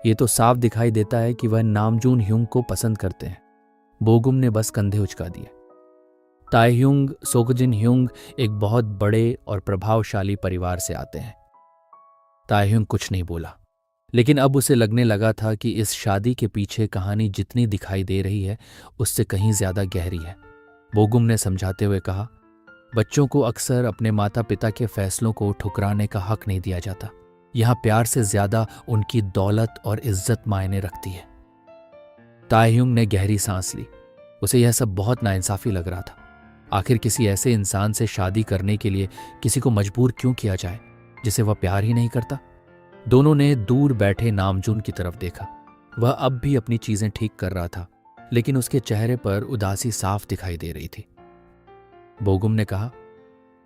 ये तो साफ दिखाई देता है कि वह नामजून ह्युंग को पसंद करते हैं। बोगुम ने बस कंधे उचका दिए। ताह्युंग सोक्जिन ह्युंग एक बहुत बड़े और प्रभावशाली परिवार से आते हैं। ताह्युंग कुछ नहीं बोला, लेकिन अब उसे लगने लगा था कि इस शादी के पीछे कहानी जितनी दिखाई दे रही है, उससे कहीं ज्यादा गहरी है। बोगुम ने समझाते हुए कहा, बच्चों को अक्सर अपने माता पिता के फैसलों को ठुकराने का हक नहीं दिया जाता। यहां प्यार से ज्यादा उनकी दौलत और इज्जत मायने रखती है। ताह्युंग ने गहरी सांस ली। उसे यह सब बहुत नाइंसाफी लग रहा था। आखिर किसी ऐसे इंसान से शादी करने के लिए किसी को मजबूर क्यों किया जाए जिसे वह प्यार ही नहीं करता? दोनों ने दूर बैठे नामजून की तरफ देखा। वह अब भी अपनी चीजें ठीक कर रहा था, लेकिन उसके चेहरे पर उदासी साफ दिखाई दे रही थी। बोगुम ने कहा,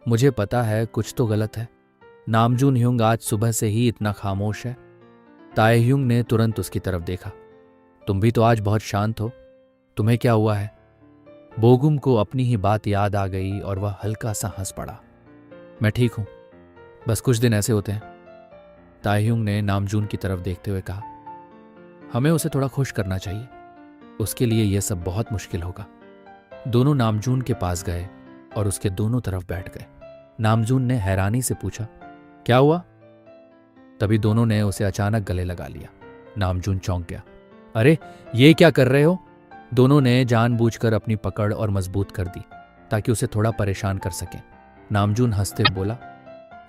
मुझे पता है कुछ तो गलत है। नामजून ह्युंग आज सुबह से ही इतना खामोश है। ताह्युंग ने तुरंत उसकी तरफ देखा। तुम भी तो आज बहुत शांत हो, तुम्हें क्या हुआ है? बोगुम को अपनी ही बात याद आ गई और वह हल्का सा हंस पड़ा। मैं ठीक हूं, बस कुछ दिन ऐसे होते हैं। ताह्युंग ने नामजून की तरफ देखते हुए कहा। हमें उसे थोड़ा खुश करना चाहिए, उसके लिए यह सब बहुत मुश्किल होगा। दोनों नामजून के पास गए और उसके दोनों तरफ बैठ गए। नामजून ने हैरानी से पूछा, क्या हुआ? तभी दोनों ने उसे अचानक गले लगा लिया। नामजून चौंक गया। अरे ये क्या कर रहे हो? दोनों ने जानबूझकर अपनी पकड़ और मजबूत कर दी ताकि उसे थोड़ा परेशान कर सकें। नामजून हंसते बोला,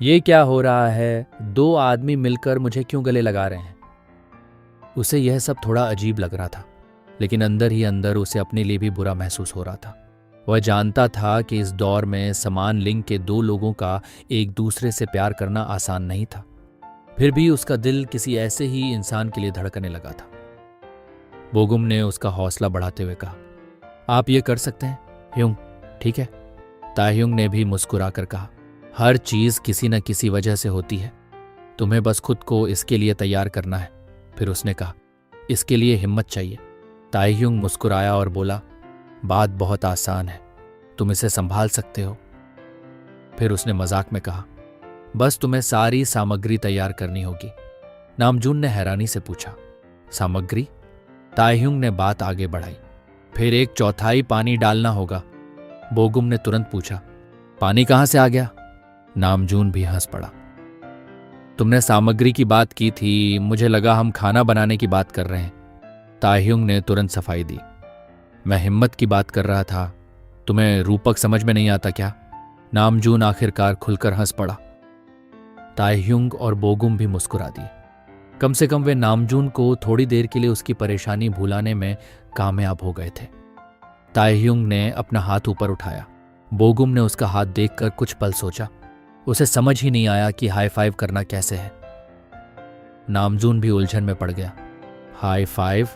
ये क्या हो रहा है? दो आदमी मिलकर मुझे क्यों गले लगा रहे हैं? उसे यह सब थोड़ा अजीब लग रहा था, लेकिन अंदर ही अंदर उसे अपने लिए भी बुरा महसूस हो रहा था। वह जानता था कि इस दौर में समान लिंग के दो लोगों का एक दूसरे से प्यार करना आसान नहीं था। फिर भी उसका दिल किसी ऐसे ही इंसान के लिए धड़कने लगा था। बोगुम ने उसका हौसला बढ़ाते हुए कहा, आप ये कर सकते हैं ह्युंग, ठीक है? ताह्युंग ने भी मुस्कुराकर कहा, हर चीज किसी न किसी वजह से होती है, तुम्हें बस खुद को इसके लिए तैयार करना है। फिर उसने कहा, इसके लिए हिम्मत चाहिए। ताह्युंग मुस्कुराया और बोला, बात बहुत आसान है, तुम इसे संभाल सकते हो। फिर उसने मजाक में कहा, बस तुम्हें सारी सामग्री तैयार करनी होगी। नामजून ने हैरानी से पूछा, सामग्री? ताह्युंग ने बात आगे बढ़ाई, फिर 1/4 पानी डालना होगा। बोगुम ने तुरंत पूछा, पानी कहां से आ गया? नामजून भी हंस पड़ा। तुमने सामग्री की बात की थी, मुझे लगा हम खाना बनाने की बात कर रहे हैं। ताह्युंग ने तुरंत सफाई दी, मैं हिम्मत की बात कर रहा था, तुम्हें रूपक समझ में नहीं आता क्या? नामजून आखिरकार खुलकर हंस पड़ा। ताह्युंग और बोगुम भी मुस्कुरा दिए। कम से कम वे नामजून को थोड़ी देर के लिए उसकी परेशानी भुलाने में कामयाब हो गए थे। ताह्युंग ने अपना हाथ ऊपर उठाया। बोगुम ने उसका हाथ देखकर कुछ पल सोचा। उसे समझ ही नहीं आया कि हाई फाइव करना कैसे है। नामजून भी उलझन में पड़ गया। High five?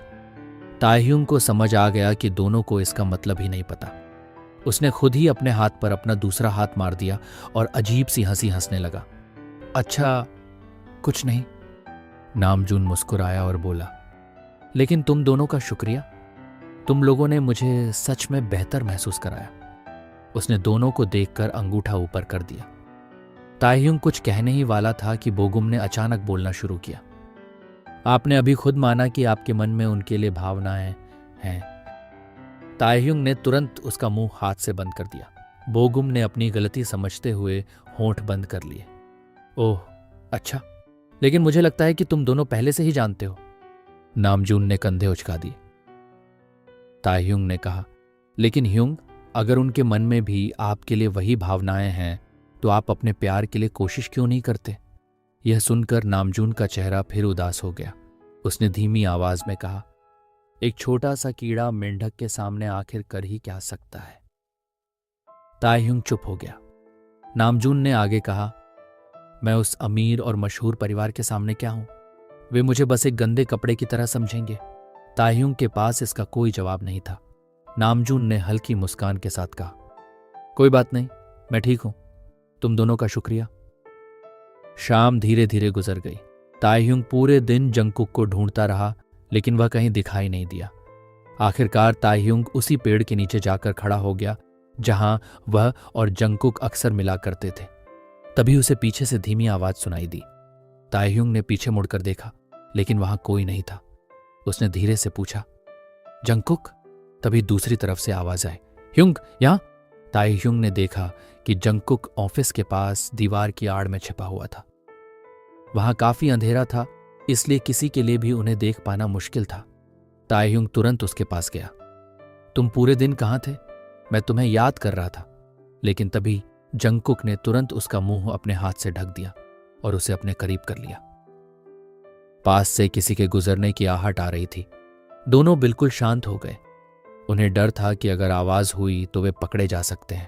ताह्युंग को समझ आ गया कि दोनों को इसका मतलब ही नहीं पता। उसने खुद ही अपने हाथ पर अपना दूसरा हाथ मार दिया और अजीब सी हंसी हंसने लगा। अच्छा, कुछ नहीं। नामजून मुस्कुराया और बोला, लेकिन तुम दोनों का शुक्रिया, तुम लोगों ने मुझे सच में बेहतर महसूस कराया। उसने दोनों को देखकर अंगूठा ऊपर कर दिया। ताह्युंग कुछ कहने ही वाला था कि बोगुम ने अचानक बोलना शुरू किया, आपने अभी खुद माना कि आपके मन में उनके लिए भावनाएं हैं। ताह्युंग ने तुरंत उसका मुंह हाथ से बंद कर दिया। बोगुम ने अपनी गलती समझते हुए होंठ बंद कर लिए। ओह अच्छा, लेकिन मुझे लगता है कि तुम दोनों पहले से ही जानते हो। नामजून ने कंधे उचका दिए। ताह्युंग ने कहा, लेकिन ह्युंग, अगर उनके मन में भी आपके लिए वही भावनाएं हैं तो आप अपने प्यार के लिए कोशिश क्यों नहीं करते? यह सुनकर नामजून का चेहरा फिर उदास हो गया। उसने धीमी आवाज में कहा, एक छोटा सा कीड़ा मेंढक के सामने आखिर कर ही क्या सकता है? ताह्युंग चुप हो गया। नामजून ने आगे कहा, मैं उस अमीर और मशहूर परिवार के सामने क्या हूं? वे मुझे बस एक गंदे कपड़े की तरह समझेंगे। ताह्युंग के पास इसका कोई जवाब नहीं था। नामजून ने हल्की मुस्कान के साथ कहा, कोई बात नहीं, मैं ठीक हूं, तुम दोनों का शुक्रिया। शाम धीरे धीरे गुजर गई। ताह्युंग पूरे दिन जंगकुक को ढूंढता रहा, लेकिन वह कहीं दिखाई नहीं दिया। आखिरकार ताह्युंग उसी पेड़ के नीचे जाकर खड़ा हो गया जहां वह और जंगकुक अक्सर मिला करते थे। तभी उसे पीछे से धीमी आवाज सुनाई दी। ताह्युंग ने पीछे मुड़कर देखा, लेकिन वहां कोई नहीं था। उसने धीरे से पूछा, जंगकुक? तभी दूसरी तरफ से आवाज आई, ह्युंग यहां? ताह्युंग ने देखा कि जंगकुक ऑफिस के पास दीवार की आड़ में छिपा हुआ था। वहां काफी अंधेरा था, इसलिए किसी के लिए भी उन्हें देख पाना मुश्किल था। ताह्युंग तुरंत उसके पास गया। तुम पूरे दिन कहां थे? मैं तुम्हें याद कर रहा था। लेकिन तभी जंगकुक ने तुरंत उसका मुंह अपने हाथ से ढक दिया और उसे अपने करीब कर लिया। पास से किसी के गुजरने की आहट आ रही थी। दोनों बिल्कुल शांत हो गए। उन्हें डर था कि अगर आवाज हुई तो वे पकड़े जा सकते हैं।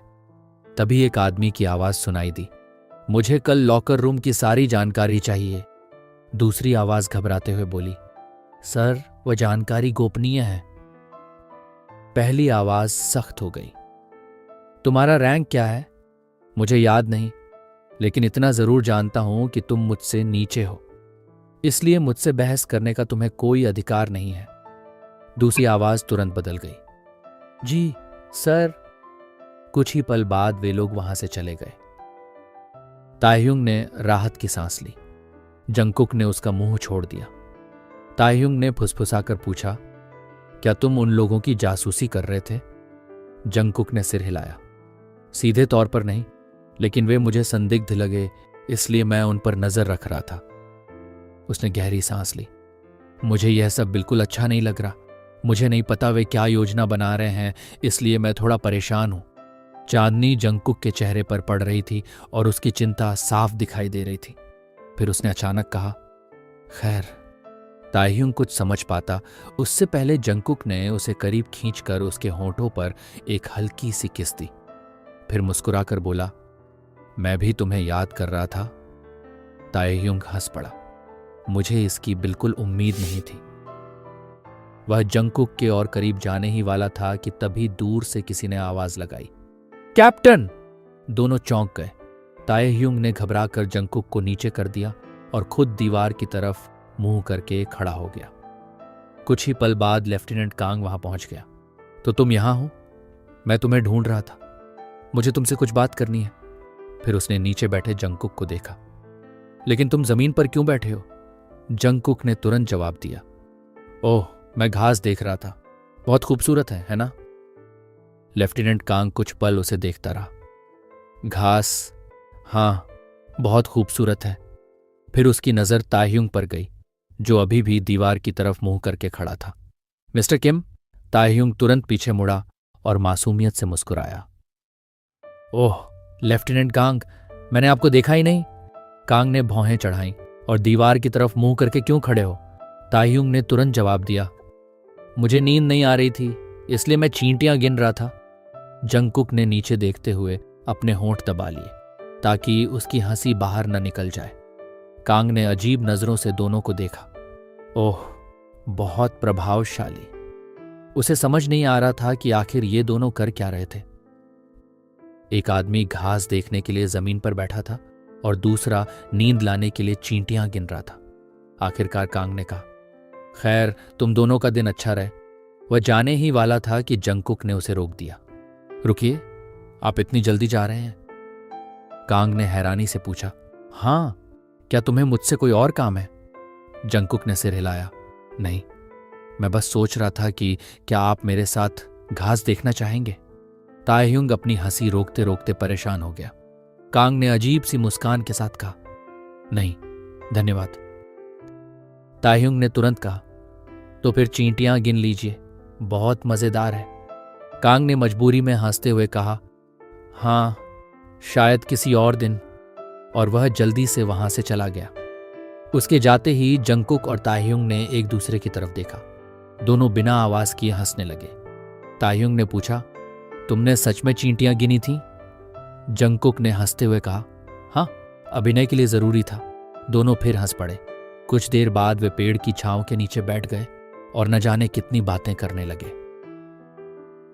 तभी एक आदमी की आवाज सुनाई दी, मुझे कल लॉकर रूम की सारी जानकारी चाहिए। दूसरी आवाज घबराते हुए बोली, सर वह जानकारी गोपनीय है। पहली आवाज सख्त हो गई, तुम्हारा रैंक क्या है? मुझे याद नहीं, लेकिन इतना जरूर जानता हूं कि तुम मुझसे नीचे हो, इसलिए मुझसे बहस करने का तुम्हें कोई अधिकार नहीं है। दूसरी आवाज तुरंत बदल गई, जी सर। कुछ ही पल बाद वे लोग वहां से चले गए। ताह्युंग ने राहत की सांस ली। जंगकुक ने उसका मुंह छोड़ दिया। ताह्युंग ने फुसफुसाकर पूछा, क्या तुम उन लोगों की जासूसी कर रहे थे? जंगकुक ने सिर हिलाया। सीधे तौर पर नहीं, लेकिन वे मुझे संदिग्ध लगे, इसलिए मैं उन पर नजर रख रहा था। उसने गहरी सांस ली। मुझे यह सब बिल्कुल अच्छा नहीं लग रहा। मुझे नहीं पता वे क्या योजना बना रहे हैं, इसलिए मैं थोड़ा परेशान हूं। चांदनी जंगकुक के चेहरे पर पड़ रही थी और उसकी चिंता साफ दिखाई दे रही थी। फिर उसने अचानक कहा, खैर। ताह्युंग कुछ समझ पाता उससे पहले जंगकुक ने उसे करीब खींचकर उसके होंठों पर एक हल्की सी किस दी। फिर मुस्कुराकर बोला, मैं भी तुम्हें याद कर रहा था। ताह्युंग हंस पड़ा। मुझे इसकी बिल्कुल उम्मीद नहीं थी। वह जंगकुक के और करीब जाने ही वाला था कि तभी दूर से किसी ने आवाज लगाई, कैप्टन! दोनों चौंक गए। ताह्युंग ने घबराकर जंगकुक को नीचे कर दिया और खुद दीवार की तरफ मुंह करके खड़ा हो गया। कुछ ही पल बाद लेफ्टिनेंट कांग वहां पहुंच गया। तो तुम यहां हो? मैं तुम्हें ढूंढ रहा था। मुझे तुमसे कुछ बात करनी है। फिर उसने नीचे बैठे जंगकुक को देखा। लेकिन तुम जमीन पर क्यों बैठे हो? जंगकुक ने तुरंत जवाब दिया, ओह, मैं घास देख रहा था। बहुत खूबसूरत है ना? लेफ्टिनेंट कांग कुछ पल उसे देखता रहा। घास? हाँ, बहुत खूबसूरत है। फिर उसकी नजर ताह्युंग पर गई, जो अभी भी दीवार की तरफ मुंह करके खड़ा था। मिस्टर किम? ताह्युंग तुरंत पीछे मुड़ा और मासूमियत से मुस्कुराया। ओह, लेफ्टिनेंट कांग, मैंने आपको देखा ही नहीं। कांग ने भौहें चढ़ाईं। और दीवार की तरफ मुंह करके क्यों खड़े हो? ताह्युंग ने तुरंत जवाब दिया, मुझे नींद नहीं आ रही थी, इसलिए मैं चींटियां गिन रहा था। जंगकुक ने नीचे देखते हुए अपने होंठ दबा लिए ताकि उसकी हंसी बाहर न निकल जाए। कांग ने अजीब नजरों से दोनों को देखा। ओह, बहुत प्रभावशाली। उसे समझ नहीं आ रहा था कि आखिर ये दोनों कर क्या रहे थे। एक आदमी घास देखने के लिए जमीन पर बैठा था और दूसरा नींद लाने के लिए चींटियां गिन रहा था। आखिरकार कांग ने कहा, खैर, तुम दोनों का दिन अच्छा रहे। वह जाने ही वाला था कि जंगकुक ने उसे रोक दिया। रुकिए, आप इतनी जल्दी जा रहे हैं? कांग ने हैरानी से पूछा। हाँ, क्या तुम्हें मुझसे कोई और काम है? जंगकुक ने सिर हिलाया। नहीं, मैं बस सोच रहा था कि क्या आप मेरे साथ घास देखना चाहेंगे? ताह्युंग अपनी हंसी रोकते रोकते परेशान हो गया। कांग ने अजीब सी मुस्कान के साथ कहा, नहीं, धन्यवाद। ताह्युंग ने तुरंत कहा, तो फिर चींटियां गिन लीजिए, बहुत मजेदार है। कांग ने मजबूरी में हंसते हुए कहा, हाँ, शायद किसी और दिन। और वह जल्दी से वहां से चला गया। उसके जाते ही जंगकुक और ताह्युंग ने एक दूसरे की तरफ देखा। दोनों बिना आवाज किए हंसने लगे। ताह्युंग ने पूछा, तुमने सच में चींटियां गिनी थी? जंगकुक ने हंसते हुए कहा, हाँ, अभिनय के लिए जरूरी था। दोनों फिर हंस पड़े। कुछ देर बाद वे पेड़ की छांव के नीचे बैठ गए और न जाने कितनी बातें करने लगे।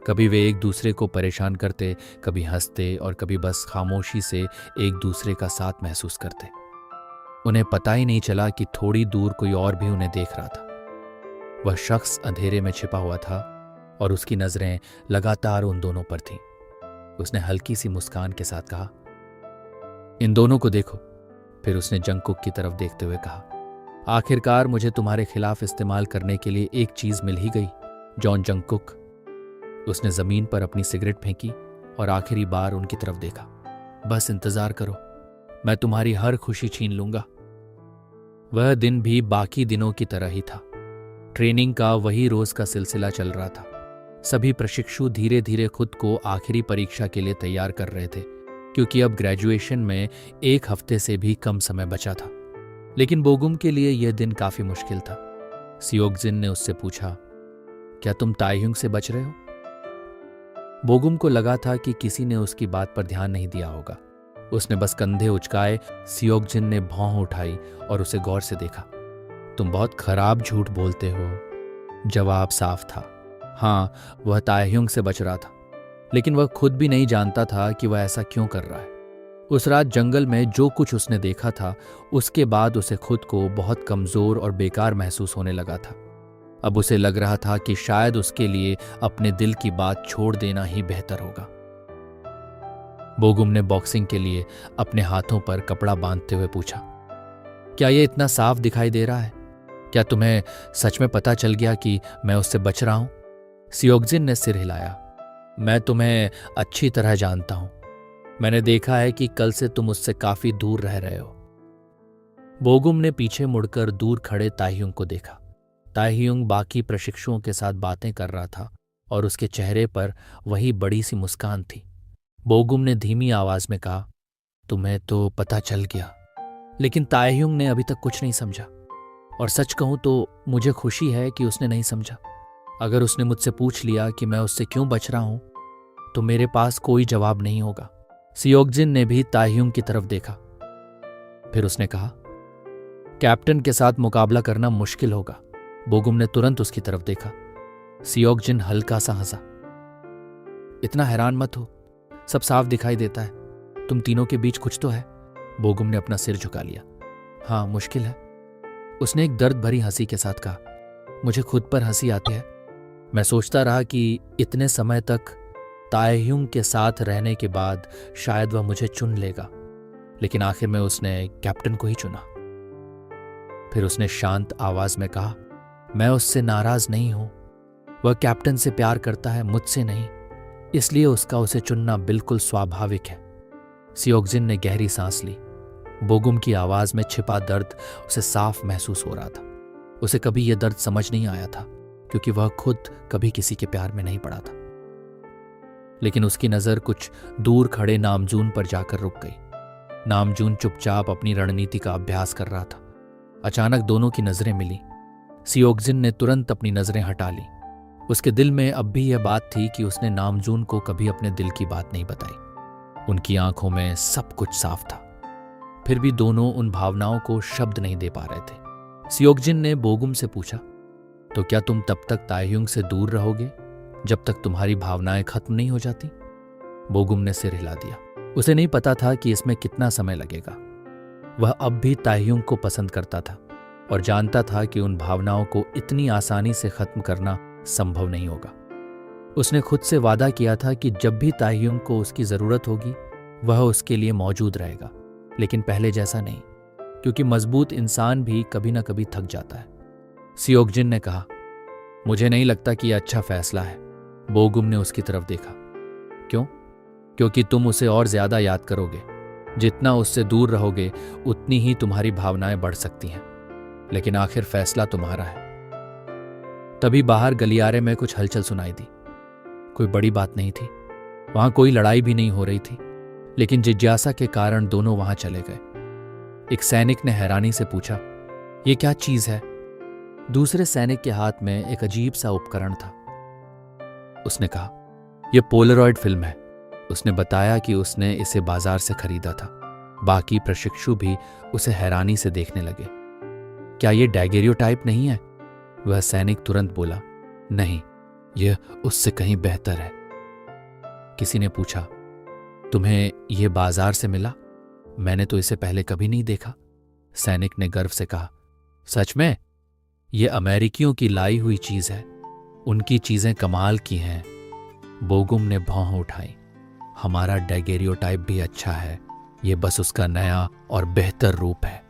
कभी वे एक दूसरे को परेशान करते, कभी हंसते और कभी बस खामोशी से एक दूसरे का साथ महसूस करते। उन्हें पता ही नहीं चला कि थोड़ी दूर कोई और भी उन्हें देख रहा था। वह शख्स अंधेरे में छिपा हुआ था और उसकी नजरें लगातार उन दोनों पर थीं। उसने हल्की सी मुस्कान के साथ कहा, इन दोनों को देखो। फिर उसने जंगकुक की तरफ देखते हुए कहा, आखिरकार मुझे तुम्हारे खिलाफ इस्तेमाल करने के लिए एक चीज मिल ही गई, जॉन जंगकुक। उसने जमीन पर अपनी सिगरेट फेंकी और आखिरी बार उनकी तरफ देखा। बस इंतजार करो, मैं तुम्हारी हर खुशी छीन लूंगा। वह दिन भी बाकी दिनों की तरह ही था। ट्रेनिंग का वही रोज का सिलसिला चल रहा था। सभी प्रशिक्षु धीरे धीरे खुद को आखिरी परीक्षा के लिए तैयार कर रहे थे, क्योंकि अब ग्रेजुएशन में एक हफ्ते से भी कम समय बचा था। लेकिन बोगुम के लिए यह दिन काफी मुश्किल था। सियोगजिन ने उससे पूछा, क्या तुम ताह्युंग से बच रहे हो? बोगुम को लगा था कि किसी ने उसकी बात पर ध्यान नहीं दिया होगा। उसने बस कंधे उचकाए। सियोगजिन ने भौं उठाई और उसे गौर से देखा। तुम बहुत खराब झूठ बोलते हो। जवाब साफ था। हाँ, वह ताह्युंग से बच रहा था, लेकिन वह खुद भी नहीं जानता था कि वह ऐसा क्यों कर रहा है। उस रात जंगल में जो कुछ उसने देखा था, उसके बाद उसे खुद को बहुत कमजोर और बेकार महसूस होने लगा था। अब उसे लग रहा था कि शायद उसके लिए अपने दिल की बात छोड़ देना ही बेहतर होगा। बोगुम ने बॉक्सिंग के लिए अपने हाथों पर कपड़ा बांधते हुए पूछा, क्या यह इतना साफ दिखाई दे रहा है? क्या तुम्हें सच में पता चल गया कि मैं उससे बच रहा हूं? सियोकजिन ने सिर हिलाया। मैं तुम्हें अच्छी तरह जानता हूं। मैंने देखा है कि कल से तुम उससे काफी दूर रह रहे हो। बोगुम ने पीछे मुड़कर दूर खड़े ताइहुंग को देखा। ताइहुंग बाकी प्रशिक्षुओं के साथ बातें कर रहा था और उसके चेहरे पर वही बड़ी सी मुस्कान थी। बोगुम ने धीमी आवाज में कहा, तुम्हें तो पता चल गया। लेकिन ताइहुंग ने अभी तक कुछ नहीं समझा, और सच कहूं तो मुझे खुशी है कि उसने नहीं समझा। अगर उसने मुझसे पूछ लिया कि मैं उससे क्यों बच रहा हूं, तो मेरे पास कोई जवाब नहीं होगा। सियोकजिन ने भी ताइहुंग की तरफ देखा। फिर उसने कहा, कैप्टन के साथ मुकाबला करना मुश्किल होगा। बोगुम ने तुरंत उसकी तरफ देखा। सियोकजिन हल्का सा हंसा। इतना हैरान मत हो, सब साफ दिखाई देता है। तुम तीनों के बीच कुछ तो है। बोगुम ने अपना सिर झुका लिया। हाँ, मुश्किल है। उसने एक दर्द भरी हंसी के साथ कहा। मुझे खुद पर हंसी आती है। मैं सोचता रहा कि इतने समय तक ताइहुंग के साथ रहने के बाद शायद वह मुझे चुन लेगा, लेकिन आखिर में उसने कैप्टन को ही चुना। फिर उसने शांत आवाज में कहा, मैं उससे नाराज नहीं हूं। वह कैप्टन से प्यार करता है, मुझसे नहीं। इसलिए उसका उसे चुनना बिल्कुल स्वाभाविक है। सियोकजिन ने गहरी सांस ली। बोगुम की आवाज में छिपा दर्द उसे साफ महसूस हो रहा था। उसे कभी यह दर्द समझ नहीं आया था, क्योंकि वह खुद कभी किसी के प्यार में नहीं पड़ा था। लेकिन उसकी नजर कुछ दूर खड़े नामजून पर जाकर रुक गई। नामजून चुपचाप अपनी रणनीति का अभ्यास कर रहा था। अचानक दोनों की नजरें मिली। सियोकजिन ने तुरंत अपनी नजरें हटा ली। उसके दिल में अब भी यह बात थी कि उसने नामजून को कभी अपने दिल की बात नहीं बताई। उनकी आंखों में सब कुछ साफ था, फिर भी दोनों उन भावनाओं को शब्द नहीं दे पा रहे थे। सियोकजिन ने बोगुम से पूछा, तो क्या तुम तब तक ताइहुंग से दूर रहोगे जब तक तुम्हारी भावनाएं खत्म नहीं हो जाती? बोगुम ने सिर हिला दिया। उसे नहीं पता था कि इसमें कितना समय लगेगा। वह अब भी ताइहुंग को पसंद करता था और जानता था कि उन भावनाओं को इतनी आसानी से खत्म करना संभव नहीं होगा। उसने खुद से वादा किया था कि जब भी ताइहुंग को उसकी जरूरत होगी, वह उसके लिए मौजूद रहेगा। लेकिन पहले जैसा नहीं, क्योंकि मजबूत इंसान भी कभी ना कभी थक जाता है। सियोकजिन ने कहा, मुझे नहीं लगता कि यह अच्छा फैसला है। बोगुम ने उसकी तरफ देखा। क्यों? क्योंकि तुम उसे और ज्यादा याद करोगे। जितना उससे दूर रहोगे, उतनी ही तुम्हारी भावनाएं बढ़ सकती हैं। लेकिन आखिर फैसला तुम्हारा है। तभी बाहर गलियारे में कुछ हलचल सुनाई दी। कोई बड़ी बात नहीं थी, वहां कोई लड़ाई भी नहीं हो रही थी, लेकिन जिज्ञासा के कारण दोनों वहां चले गए। एक सैनिक ने हैरानी से पूछा, यह क्या चीज है? दूसरे सैनिक के हाथ में एक अजीब सा उपकरण था। उसने कहा, यह पोलरॉइड फिल्म है। उसने बताया कि उसने इसे बाजार से खरीदा था। बाकी प्रशिक्षु भी उसे हैरानी से देखने लगे। क्या यह डैगेरियोटाइप नहीं है? वह सैनिक तुरंत बोला, नहीं, यह उससे कहीं बेहतर है। किसी ने पूछा, तुम्हें यह बाजार से मिला? मैंने तो इसे पहले कभी नहीं देखा। सैनिक ने गर्व से कहा, सच में? यह अमेरिकियों की लाई हुई चीज है। उनकी चीजें कमाल की हैं। बोगुम ने भौं उठाई। हमारा डैगेरियोटाइप भी अच्छा है, यह बस उसका नया और बेहतर रूप है।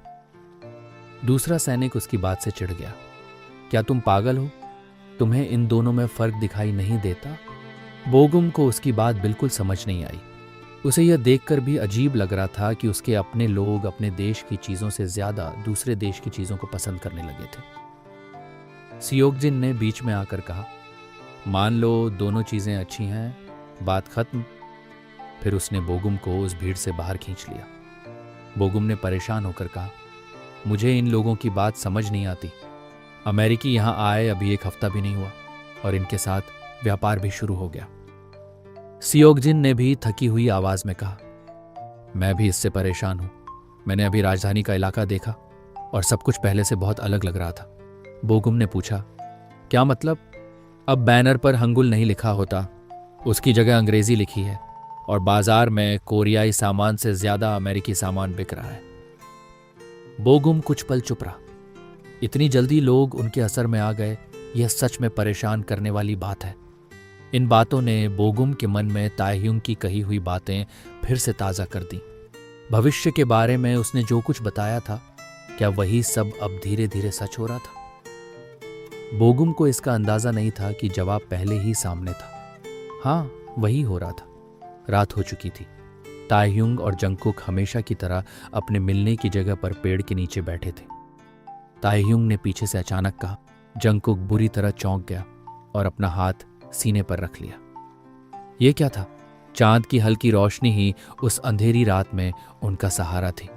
दूसरा सैनिक उसकी बात से चिढ़ गया। क्या तुम पागल हो? तुम्हें इन दोनों में फर्क दिखाई नहीं देता? बोगुम को उसकी बात बिल्कुल समझ नहीं आई। उसे यह देखकर भी अजीब लग रहा था कि उसके अपने लोग अपने देश की चीजों से ज्यादा दूसरे देश की चीजों को पसंद करने लगे थे। सियोकजिन ने बीच में आकर कहा, मान लो दोनों चीजें अच्छी हैं, बात खत्म। फिर उसने बोगुम को उस भीड़ से बाहर खींच लिया। बोगुम ने परेशान होकर कहा, मुझे इन लोगों की बात समझ नहीं आती। अमेरिकी यहां आए अभी 1 हफ्ता भी नहीं हुआ और इनके साथ व्यापार भी शुरू हो गया। सियोकजिन ने भी थकी हुई आवाज में कहा, मैं भी इससे परेशान हूं। मैंने अभी राजधानी का इलाका देखा और सब कुछ पहले से बहुत अलग लग रहा था। बोगुम ने पूछा, क्या मतलब? अब बैनर पर हंगुल नहीं लिखा होता, उसकी जगह अंग्रेजी लिखी है, और बाजार में कोरियाई सामान से ज्यादा अमेरिकी सामान बिक रहा है। बोगुम कुछ पल चुप रहा। इतनी जल्दी लोग उनके असर में आ गए, यह सच में परेशान करने वाली बात है। इन बातों ने बोगुम के मन में ताइहुंग की कही हुई बातें फिर से ताजा कर दी। भविष्य के बारे में उसने जो कुछ बताया था, क्या वही सब अब धीरे धीरे सच हो रहा था? बोगुम को इसका अंदाजा नहीं था कि जवाब पहले ही सामने था। हाँ, वही हो रहा था। रात हो चुकी थी। ताह्युंग और जंगकुक हमेशा की तरह अपने मिलने की जगह पर पेड़ के नीचे बैठे थे। ताह्युंग ने पीछे से अचानक कहा। जंगकुक बुरी तरह चौंक गया और अपना हाथ सीने पर रख लिया। ये क्या था? चांद की हल्की रोशनी ही उस अंधेरी रात में उनका सहारा थी।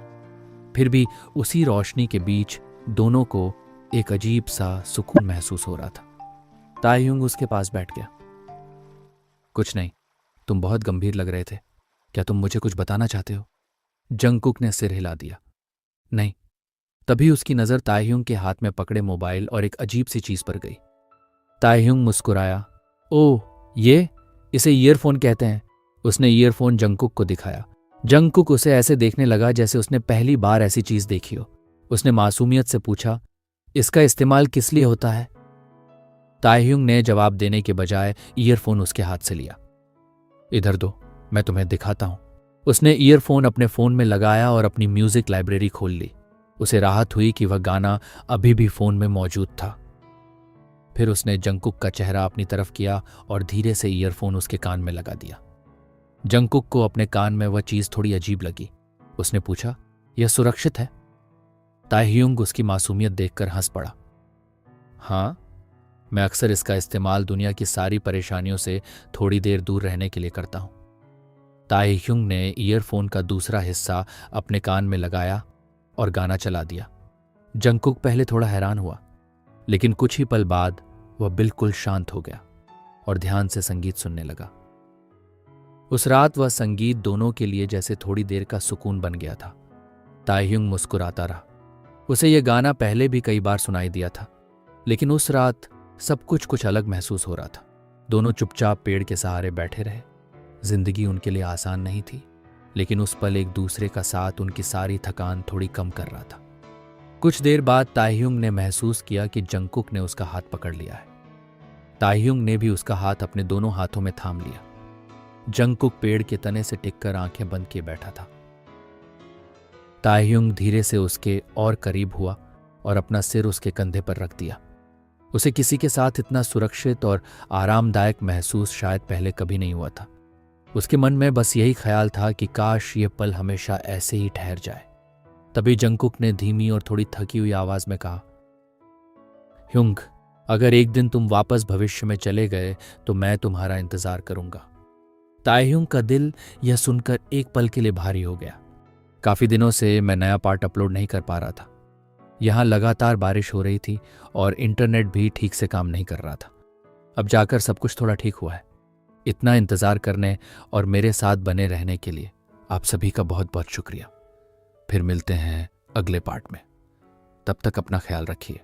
फिर भी उसी रोशनी के बीच दोनों को एक अजीब सा सुकून महसूस हो रहा था। ताह्युंग उसके पास बैठ गया। कुछ नहीं, तुम बहुत गंभीर लग रहे थे। क्या तुम मुझे कुछ बताना चाहते हो? जंगकुक ने सिर हिला दिया। नहीं। तभी उसकी नजर ताह्युंग के हाथ में पकड़े मोबाइल और एक अजीब सी चीज पर गई। ताह्युंग मुस्कुराया। ओह, इसे ईयरफोन कहते हैं। उसने ईयरफोन जंगकुक को दिखाया। जंगकुक उसे ऐसे देखने लगा जैसे उसने पहली बार ऐसी चीज देखी हो। उसने मासूमियत से पूछा, इसका इस्तेमाल किस लिए होता है? ताह्युंग ने जवाब देने के बजाय ईयरफोन उसके हाथ से लिया। इधर दो, मैं तुम्हें दिखाता हूं। उसने ईयरफोन अपने फोन में लगाया और अपनी म्यूजिक लाइब्रेरी खोल ली। उसे राहत हुई कि वह गाना अभी भी फोन में मौजूद था। फिर उसने जंगकुक का चेहरा अपनी तरफ किया और धीरे से ईयरफोन उसके कान में लगा दिया। जंगकुक को अपने कान में वह चीज थोड़ी अजीब लगी। उसने पूछा, यह सुरक्षित है? ताह्युंग उसकी मासूमियत देखकर हंस पड़ा। हाँ, मैं अक्सर इसका इस्तेमाल दुनिया की सारी परेशानियों से थोड़ी देर दूर रहने के लिए करता हूं। ताह्युंग ने ईयरफोन का दूसरा हिस्सा अपने कान में लगाया और गाना चला दिया। जंगकुक पहले थोड़ा हैरान हुआ, लेकिन कुछ ही पल बाद वह बिल्कुल शांत हो गया और ध्यान से संगीत सुनने लगा। उस रात वह संगीत दोनों के लिए जैसे थोड़ी देर का सुकून बन गया था। ताह्युंग मुस्कुराता रहा। उसे यह गाना पहले भी कई बार सुनाई दिया था, लेकिन उस रात सब कुछ अलग महसूस हो रहा था। दोनों चुपचाप पेड़ के सहारे बैठे रहे। जिंदगी उनके लिए आसान नहीं थी, लेकिन उस पल एक दूसरे का साथ उनकी सारी थकान थोड़ी कम कर रहा था। कुछ देर बाद ताह्युंग ने महसूस किया कि जंगकुक ने उसका हाथ पकड़ लिया है। ताह्युंग ने भी उसका हाथ अपने दोनों हाथों में थाम लिया। जंगकुक पेड़ के तने से टिककर आंखें बंद किए बैठा था। ताह्युंग धीरे से उसके और करीब हुआ और अपना सिर उसके कंधे पर रख दिया। उसे किसी के साथ इतना सुरक्षित और आरामदायक महसूस शायद पहले कभी नहीं हुआ था। उसके मन में बस यही ख्याल था कि काश ये पल हमेशा ऐसे ही ठहर जाए। तभी जंगकुक ने धीमी और थोड़ी थकी हुई आवाज में कहा, ह्युंग, अगर एक दिन तुम वापस भविष्य में चले गए तो मैं तुम्हारा इंतजार करूंगा। ताह्युंग का दिल यह सुनकर एक पल के लिए भारी हो गया। काफी दिनों से मैं नया पार्ट अपलोड नहीं कर पा रहा था। यहां लगातार बारिश हो रही थी और इंटरनेट भी ठीक से काम नहीं कर रहा था। अब जाकर सब कुछ थोड़ा ठीक हुआ है। इतना इंतजार करने और मेरे साथ बने रहने के लिए आप सभी का बहुत बहुत शुक्रिया। फिर मिलते हैं अगले पार्ट में। तब तक अपना ख्याल रखिए।